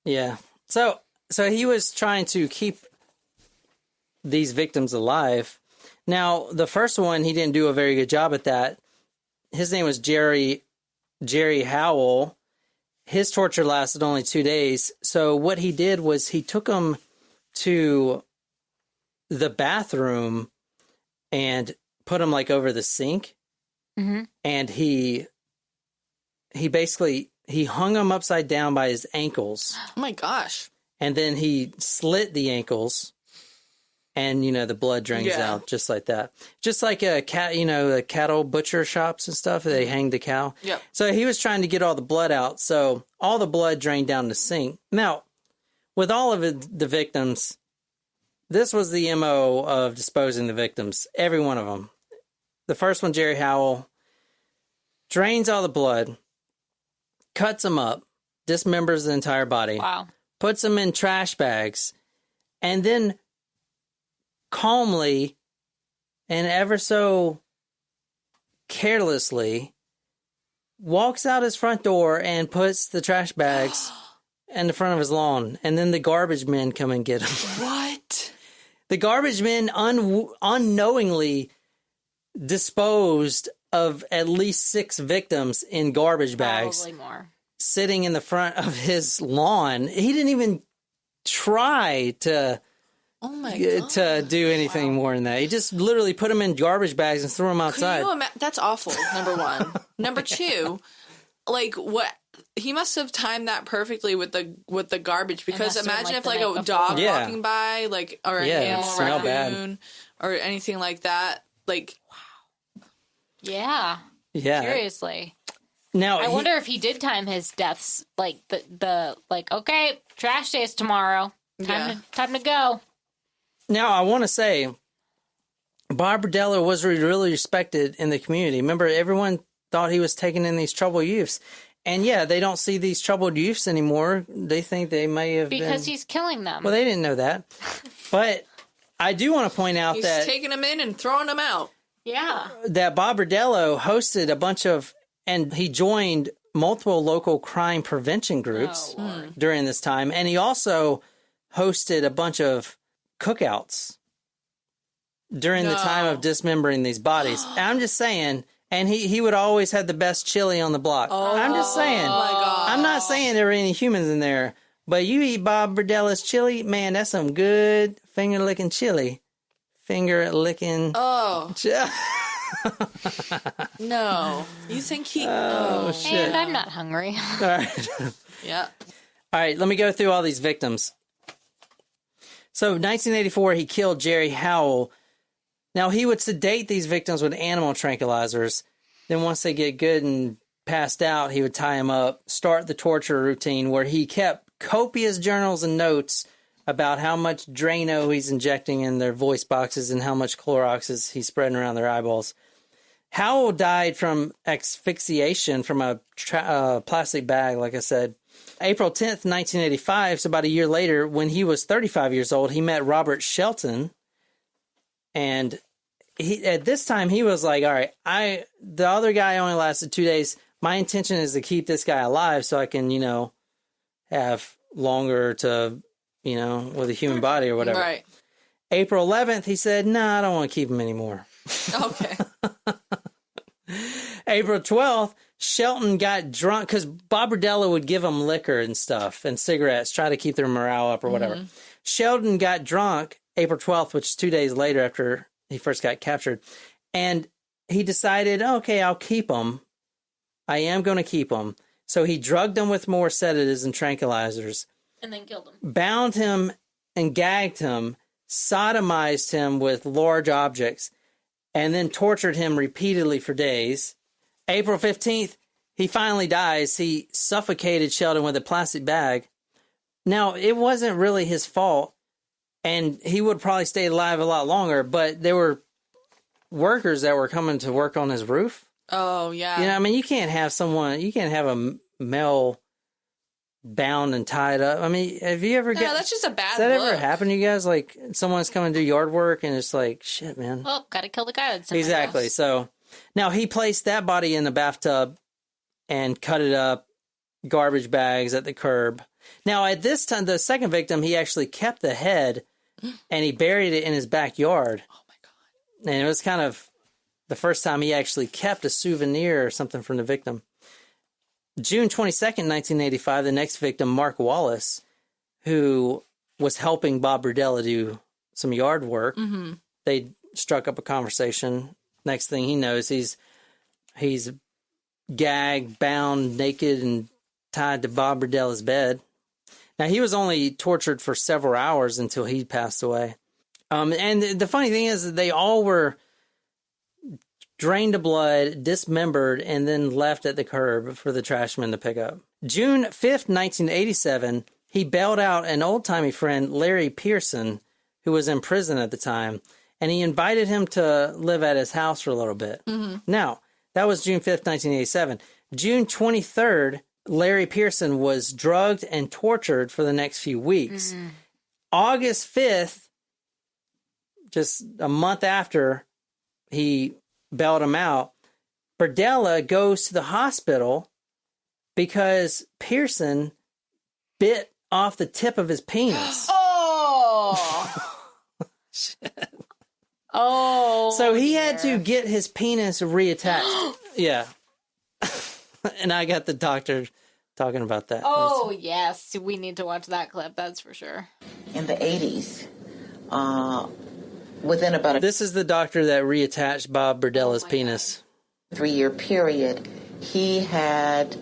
Speaker 1: Yeah. So he was trying to keep these victims alive. Now, the first one, he didn't do a very good job at that. His name was Jerry Howell. His torture lasted only 2 days. So what he did was he took him to the bathroom and put him like over the sink. Mm-hmm. And he basically hung him upside down by his ankles.
Speaker 2: Oh my gosh.
Speaker 1: And then he slit the ankles, and the blood drains out just like that. Just like a cat, the cattle butcher shops and stuff, they hang the cow.
Speaker 2: Yep.
Speaker 1: So he was trying to get all the blood out, so all the blood drained down the sink. Now, with all of the victims, this was the MO of disposing the victims, every one of them. The first one, Jerry Howell, drains all the blood, cuts them up, dismembers the entire body, puts them in trash bags, and then calmly and ever so carelessly walks out his front door and puts the trash bags in the front of his lawn. And then the garbage men come and get him.
Speaker 2: What?
Speaker 1: The garbage men unknowingly disposed of at least 6 victims in garbage bags.
Speaker 3: Probably more.
Speaker 1: Sitting in the front of his lawn. He didn't even try to do anything more than that. He just literally put them in garbage bags and threw them outside.
Speaker 2: That's awful, number one. Number two, what he must have timed that perfectly with the garbage, because imagine if a dog walking by, or an animal, raccoon, or anything like that.
Speaker 3: Yeah. Seriously.
Speaker 1: Now
Speaker 3: I wonder if he did time his deaths okay, trash day is tomorrow. Time to go.
Speaker 1: Now I want to say, Bob Berdella was really respected in the community. Remember, everyone thought he was taking in these troubled youths. And they don't see these troubled youths anymore. They think they may have
Speaker 3: because he's killing them.
Speaker 1: Well, they didn't know that. But I do want to point out
Speaker 2: he's
Speaker 1: that
Speaker 2: taking them in and throwing them out.
Speaker 3: Yeah.
Speaker 1: That Bob Berdella hosted a bunch of, and he joined multiple local crime prevention groups during this time. And he also hosted a bunch of cookouts during the time of dismembering these bodies. I'm just saying, and he would always have the best chili on the block. I'm just saying.
Speaker 2: Oh my God.
Speaker 1: I'm not saying there were any humans in there, But you eat Bob Berdella's chili, man, that's some good finger-licking chili. Finger-licking...
Speaker 2: Oh. No. You think he... Oh,
Speaker 1: shit.
Speaker 3: And I'm not hungry.
Speaker 1: All right.
Speaker 2: Yeah.
Speaker 1: All right, let me go through all these victims. So, 1984, he killed Jerry Howell. Now, he would sedate these victims with animal tranquilizers. Then once they get good and passed out, he would tie them up, start the torture routine where he kept copious journals and notes about how much Drano he's injecting in their voice boxes and how much Clorox he's spreading around their eyeballs. Howell died from asphyxiation from a plastic bag, like I said. April 10th, 1985, so about a year later, when he was 35 years old, he met Robert Shelton. And at this time, he was like, all right, the other guy only lasted 2 days. My intention is to keep this guy alive so I can, have longer to, with a human body or whatever.
Speaker 2: Right.
Speaker 1: April 11th, he said, I don't want to keep him anymore.
Speaker 2: Okay.
Speaker 1: April 12th, Shelton got drunk because Bob Berdella would give him liquor and stuff and cigarettes, try to keep their morale up or whatever. Mm-hmm. Sheldon got drunk April 12th, which is 2 days later after he first got captured. And he decided, okay, I'll keep him. I am going to keep him. So he drugged him with more sedatives and tranquilizers.
Speaker 3: And then killed him.
Speaker 1: Bound him and gagged him, sodomized him with large objects, and then tortured him repeatedly for days. April 15th, he finally dies. He suffocated Sheldon with a plastic bag. Now, it wasn't really his fault, and he would probably stay alive a lot longer, but there were workers that were coming to work on his roof.
Speaker 2: Oh, yeah.
Speaker 1: You can't have a male bound and tied up. I mean, have you ever
Speaker 2: that's just a bad
Speaker 1: Has that
Speaker 2: look.
Speaker 1: ever happened to you guys? Like, someone's coming to do yard work, and it's like, shit, man.
Speaker 3: Well, gotta kill the guy that's in
Speaker 1: Exactly.
Speaker 3: my house.
Speaker 1: So now he placed that body in the bathtub and cut it up, garbage bags at the curb. Now, at this time, the second victim, he actually kept the head and he buried it in his backyard.
Speaker 2: Oh, my God.
Speaker 1: And it was kind of the first time he actually kept a souvenir or something from the victim. June 22nd, 1985, the next victim, Mark Wallace, who was helping Bob Berdella do some yard work. Mm-hmm. They struck up a conversation. Next thing he knows, he's gagged, bound, naked, and tied to Bob Berdella's bed. Now, he was only tortured for several hours until he passed away. And the funny thing is that they all were drained of blood, dismembered, and then left at the curb for the trashman to pick up. June 5th, 1987, he bailed out an old-timey friend, Larry Pearson, who was in prison at the time, and he invited him to live at his house for a little bit. Mm-hmm. Now, that was June 5th, 1987. June 23rd, Larry Pearson was drugged and tortured for the next few weeks. Mm-hmm. August 5th, just a month after he bailed him out, Berdella goes to the hospital because Pearson bit off the tip of his penis.
Speaker 2: Oh!
Speaker 1: Shit.
Speaker 3: Oh.
Speaker 1: So he had to get his penis reattached. Yeah. And I got the doctor talking about that.
Speaker 3: Oh, yes. We need to watch that clip, that's for sure.
Speaker 5: In the 80s, within about a
Speaker 1: This is the doctor that reattached Bob Berdella's penis.
Speaker 5: 3-year period, he had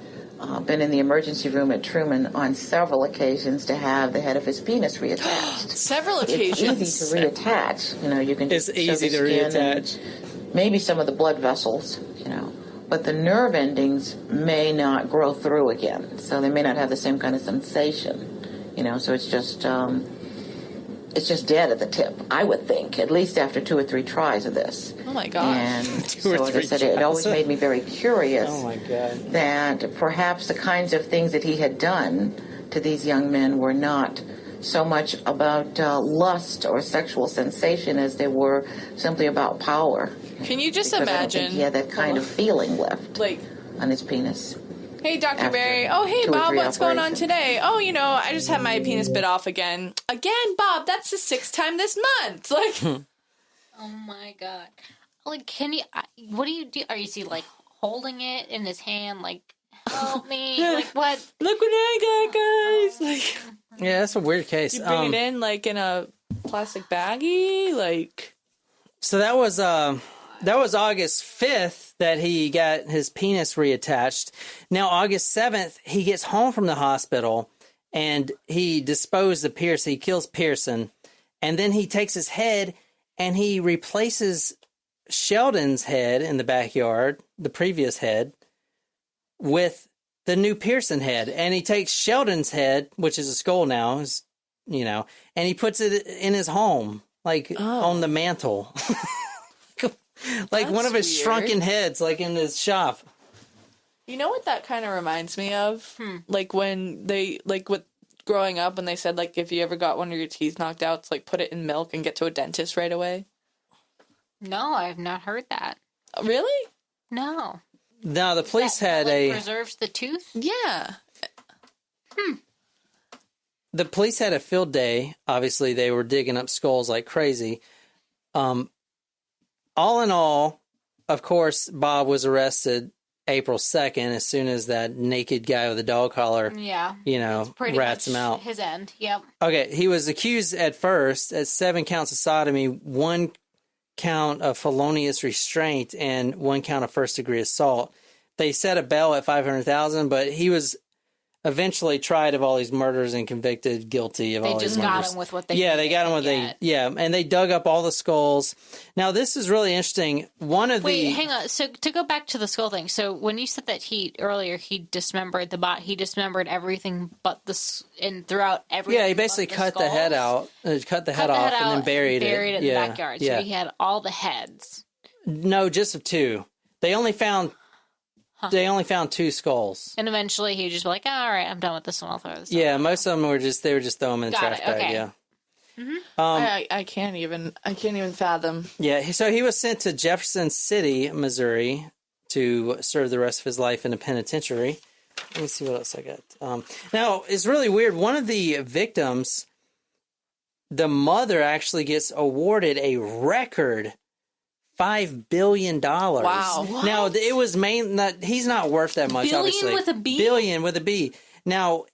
Speaker 5: been in the emergency room at Truman on several occasions to have the head of his penis reattached.
Speaker 2: Several occasions.
Speaker 5: It's easy to reattach. You can
Speaker 1: It's
Speaker 5: just
Speaker 1: easy to
Speaker 5: shove the skin
Speaker 1: reattach.
Speaker 5: and maybe some of the blood vessels, But the nerve endings may not grow through again, so they may not have the same kind of sensation, So it's just dead at the tip, I would think, at least after 2 or 3 tries of this.
Speaker 2: Oh my gosh.
Speaker 5: And so, as I said, it always made me very curious.
Speaker 1: Oh my God.
Speaker 5: That perhaps the kinds of things that he had done to these young men were not so much about lust or sexual sensation as they were simply about power.
Speaker 2: Can you just
Speaker 5: Because
Speaker 2: imagine?
Speaker 5: I don't think he had that kind of feeling left
Speaker 2: Like,
Speaker 5: on his penis.
Speaker 2: hey, Dr.
Speaker 5: After
Speaker 2: Oh, hey,
Speaker 5: 2 or
Speaker 2: Bob,
Speaker 5: 3
Speaker 2: what's going on
Speaker 5: operations.
Speaker 2: today? Oh, I just had my penis bit off again. Again, Bob, that's the 6th time this month. Like,
Speaker 3: Oh my God. Like, can you, what do you do? Are you holding it in his hand? Like, Help me. Like, what?
Speaker 2: Look what I got, guys. Like,
Speaker 1: Yeah, that's a weird case.
Speaker 2: you bring it in like in a plastic baggie, like.
Speaker 1: So that was August 5th that he got his penis reattached. Now August 7th, he gets home from the hospital and he disposed of Pearson. He kills Pearson, and then he takes his head and he replaces Sheldon's head in the backyard, the previous head, with the new Pearson head. And he takes Sheldon's head, which is a skull now, and he puts it in his home, like on the mantle. Like one of his shrunken heads, like in his shop.
Speaker 2: You know what that kind of reminds me of? Like when they, like with growing up, when they said, like, if you ever got one of your teeth knocked out, it's like put it in milk and get to a dentist right away.
Speaker 3: No, I've not heard that.
Speaker 2: Really?
Speaker 3: No.
Speaker 1: No, the police had
Speaker 3: preserves the tooth?
Speaker 2: Yeah.
Speaker 1: The police had a field day. Obviously, they were digging up skulls like crazy. All in all, of course, Bob was arrested April 2nd as soon as that naked guy with a dog collar, rats him out.
Speaker 3: His end, yep.
Speaker 1: Okay, he was accused at first at 7 counts of sodomy, 1 count of felonious restraint, and 1 count of first-degree assault. They set a bail at $500,000, but he was eventually tried of all these murders and convicted guilty of all these murders. They just got him
Speaker 3: with what they
Speaker 1: they got him with and they dug up all the skulls. Now this is really interesting.
Speaker 3: Hang on. So to go back to the skull thing. So when you said that he dismembered the bot, he dismembered everything but throughout everything.
Speaker 1: Yeah, he basically cut the head out, cut the head off, and then buried it
Speaker 3: in the backyard. So he had all the heads.
Speaker 1: No, just of 2. They only found 2 skulls.
Speaker 3: And eventually he would just be like, all right, I'm done with this one. I'll throw this
Speaker 1: out. Most of them were just throwing them in the trash bag.
Speaker 3: Okay.
Speaker 1: Yeah.
Speaker 2: Mm-hmm. I can't even fathom.
Speaker 1: Yeah. So he was sent to Jefferson City, Missouri, to serve the rest of his life in a penitentiary. Let me see what else I got. Now it's really weird. One of the victims, the mother, actually gets awarded a record $5 billion.
Speaker 2: Wow.
Speaker 3: What?
Speaker 1: Now, it was he's not worth that much, obviously.
Speaker 3: Billion with a B?
Speaker 1: Billion with a B. Now,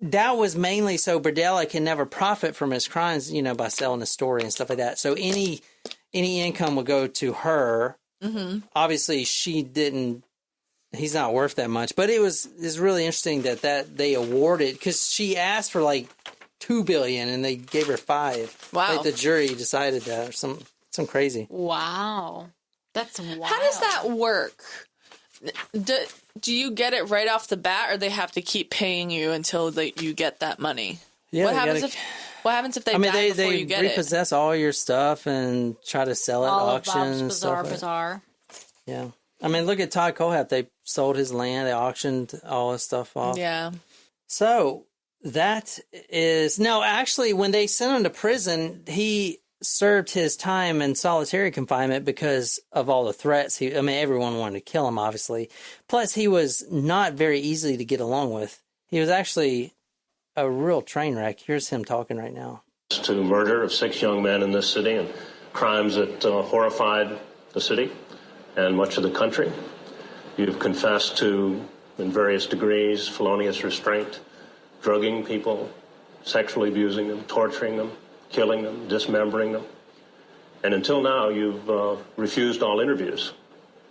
Speaker 1: that was mainly so Berdella can never profit from his crimes, by selling his story and stuff like that. So any income would go to her. Mm-hmm. Obviously, he's not worth that much. But it's really interesting that they awarded, because she asked for like $2 billion and they gave her 5.
Speaker 2: Wow.
Speaker 1: Like the jury decided that or something. Some crazy.
Speaker 3: Wow. That's wild.
Speaker 2: How does that work? Do you get it right off the bat, or they have to keep paying you until you get that money?
Speaker 1: Yeah.
Speaker 2: What happens if they die before you get it?
Speaker 1: They repossess all your stuff and try to sell it at auctions and stuff.
Speaker 3: Bizarre.
Speaker 1: Yeah. I mean, look at Todd Kohlhepp. They sold his land. They auctioned all his stuff off.
Speaker 2: Yeah.
Speaker 1: So that is... No, actually, when they sent him to prison, he served his time in solitary confinement because of all the threats. Everyone wanted to kill him, obviously. Plus, he was not very easy to get along with. He was actually a real train wreck. Here's him talking right now.
Speaker 6: To murder of 6 young men in this city and crimes that horrified the city and much of the country. You've confessed to, in various degrees, felonious restraint, drugging people, sexually abusing them, torturing them, killing them, dismembering them. And until now, you've refused all interviews.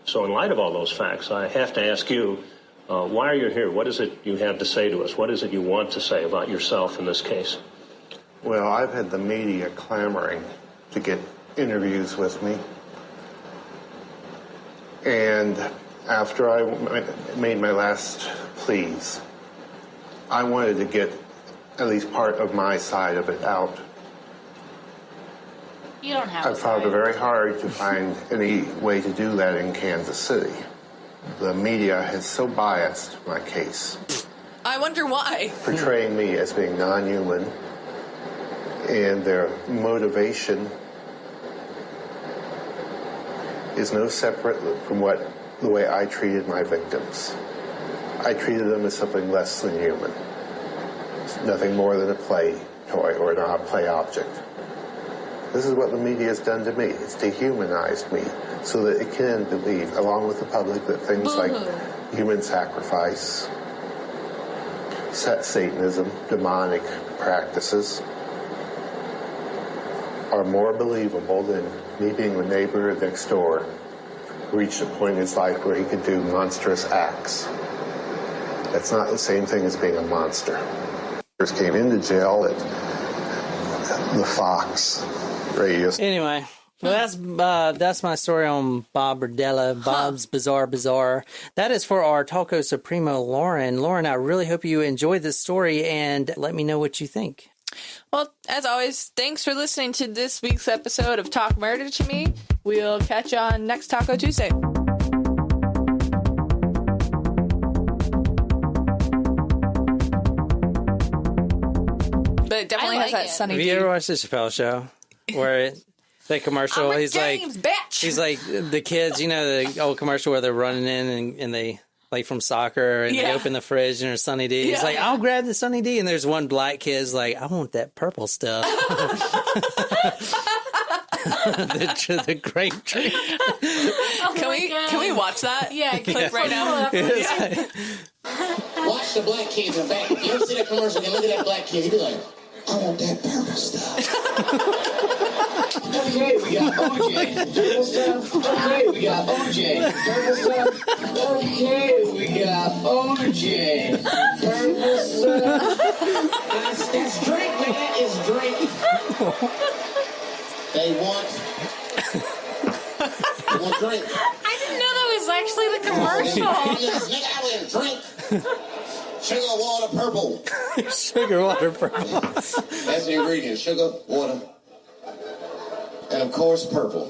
Speaker 6: So in light of all those facts, I have to ask you, why are you here? What is it you have to say to us? What is it you want to say about yourself in this case?
Speaker 7: Well, I've had the media clamoring to get interviews with me. And after I made my last pleas, I wanted to get at least part of my side of it out.
Speaker 3: You don't have
Speaker 7: I found it very hard to find any way to do that in Kansas City. The media has so biased my case.
Speaker 2: I wonder why.
Speaker 7: Portraying me as being non-human, and their motivation is no separate from the way I treated my victims. I treated them as something less than human. Nothing more than a play toy or a play object. This is what the media has done to me. It's dehumanized me so that it can believe, along with the public, that things like human sacrifice, Satanism, demonic practices are more believable than me being the neighbor next door who reached a point in his life where he could do monstrous acts. That's not the same thing as being a monster. Came into jail at the Fox radio.
Speaker 1: Anyway, well, that's my story on Bob Berdella, Bob's Bizarre Bazaar. That is for our Taco Supremo, Lauren. Lauren, I really hope you enjoyed this story, and let me know what you think.
Speaker 2: Well, as always, thanks for listening to this week's episode of Talk Murder to Me. We'll catch you on next Taco Tuesday. But it definitely has that Sunny
Speaker 1: Have
Speaker 2: D.
Speaker 1: you ever watched the Chappelle Show? Where the commercial,
Speaker 2: I'm
Speaker 1: he's
Speaker 2: James,
Speaker 1: like,
Speaker 2: bitch.
Speaker 1: he's like the kids, you know, the old commercial where they're running in and they, like from soccer, and they open the fridge and there's Sunny D. He's like, I'll grab the Sunny D. And there's one black kid's like, I want that purple stuff. the grape tree.
Speaker 2: Can we watch that?
Speaker 3: Yeah,
Speaker 2: click right now.
Speaker 8: Watch the black kids in the back. You ever see that commercial and look at that black kid, he be like, I want that purple stuff. Okay, we got OJ. Purple stuff. Okay, we got OJ. Purple stuff. Okay, we got OJ. Purple stuff. That's drink, man. It's drink. They want drink.
Speaker 3: I didn't know that was actually the commercial.
Speaker 8: Nigga, I want drink. Sugar, water, purple.
Speaker 1: Sugar, water, purple.
Speaker 8: That's the ingredients. Sugar, water, and of course, purple.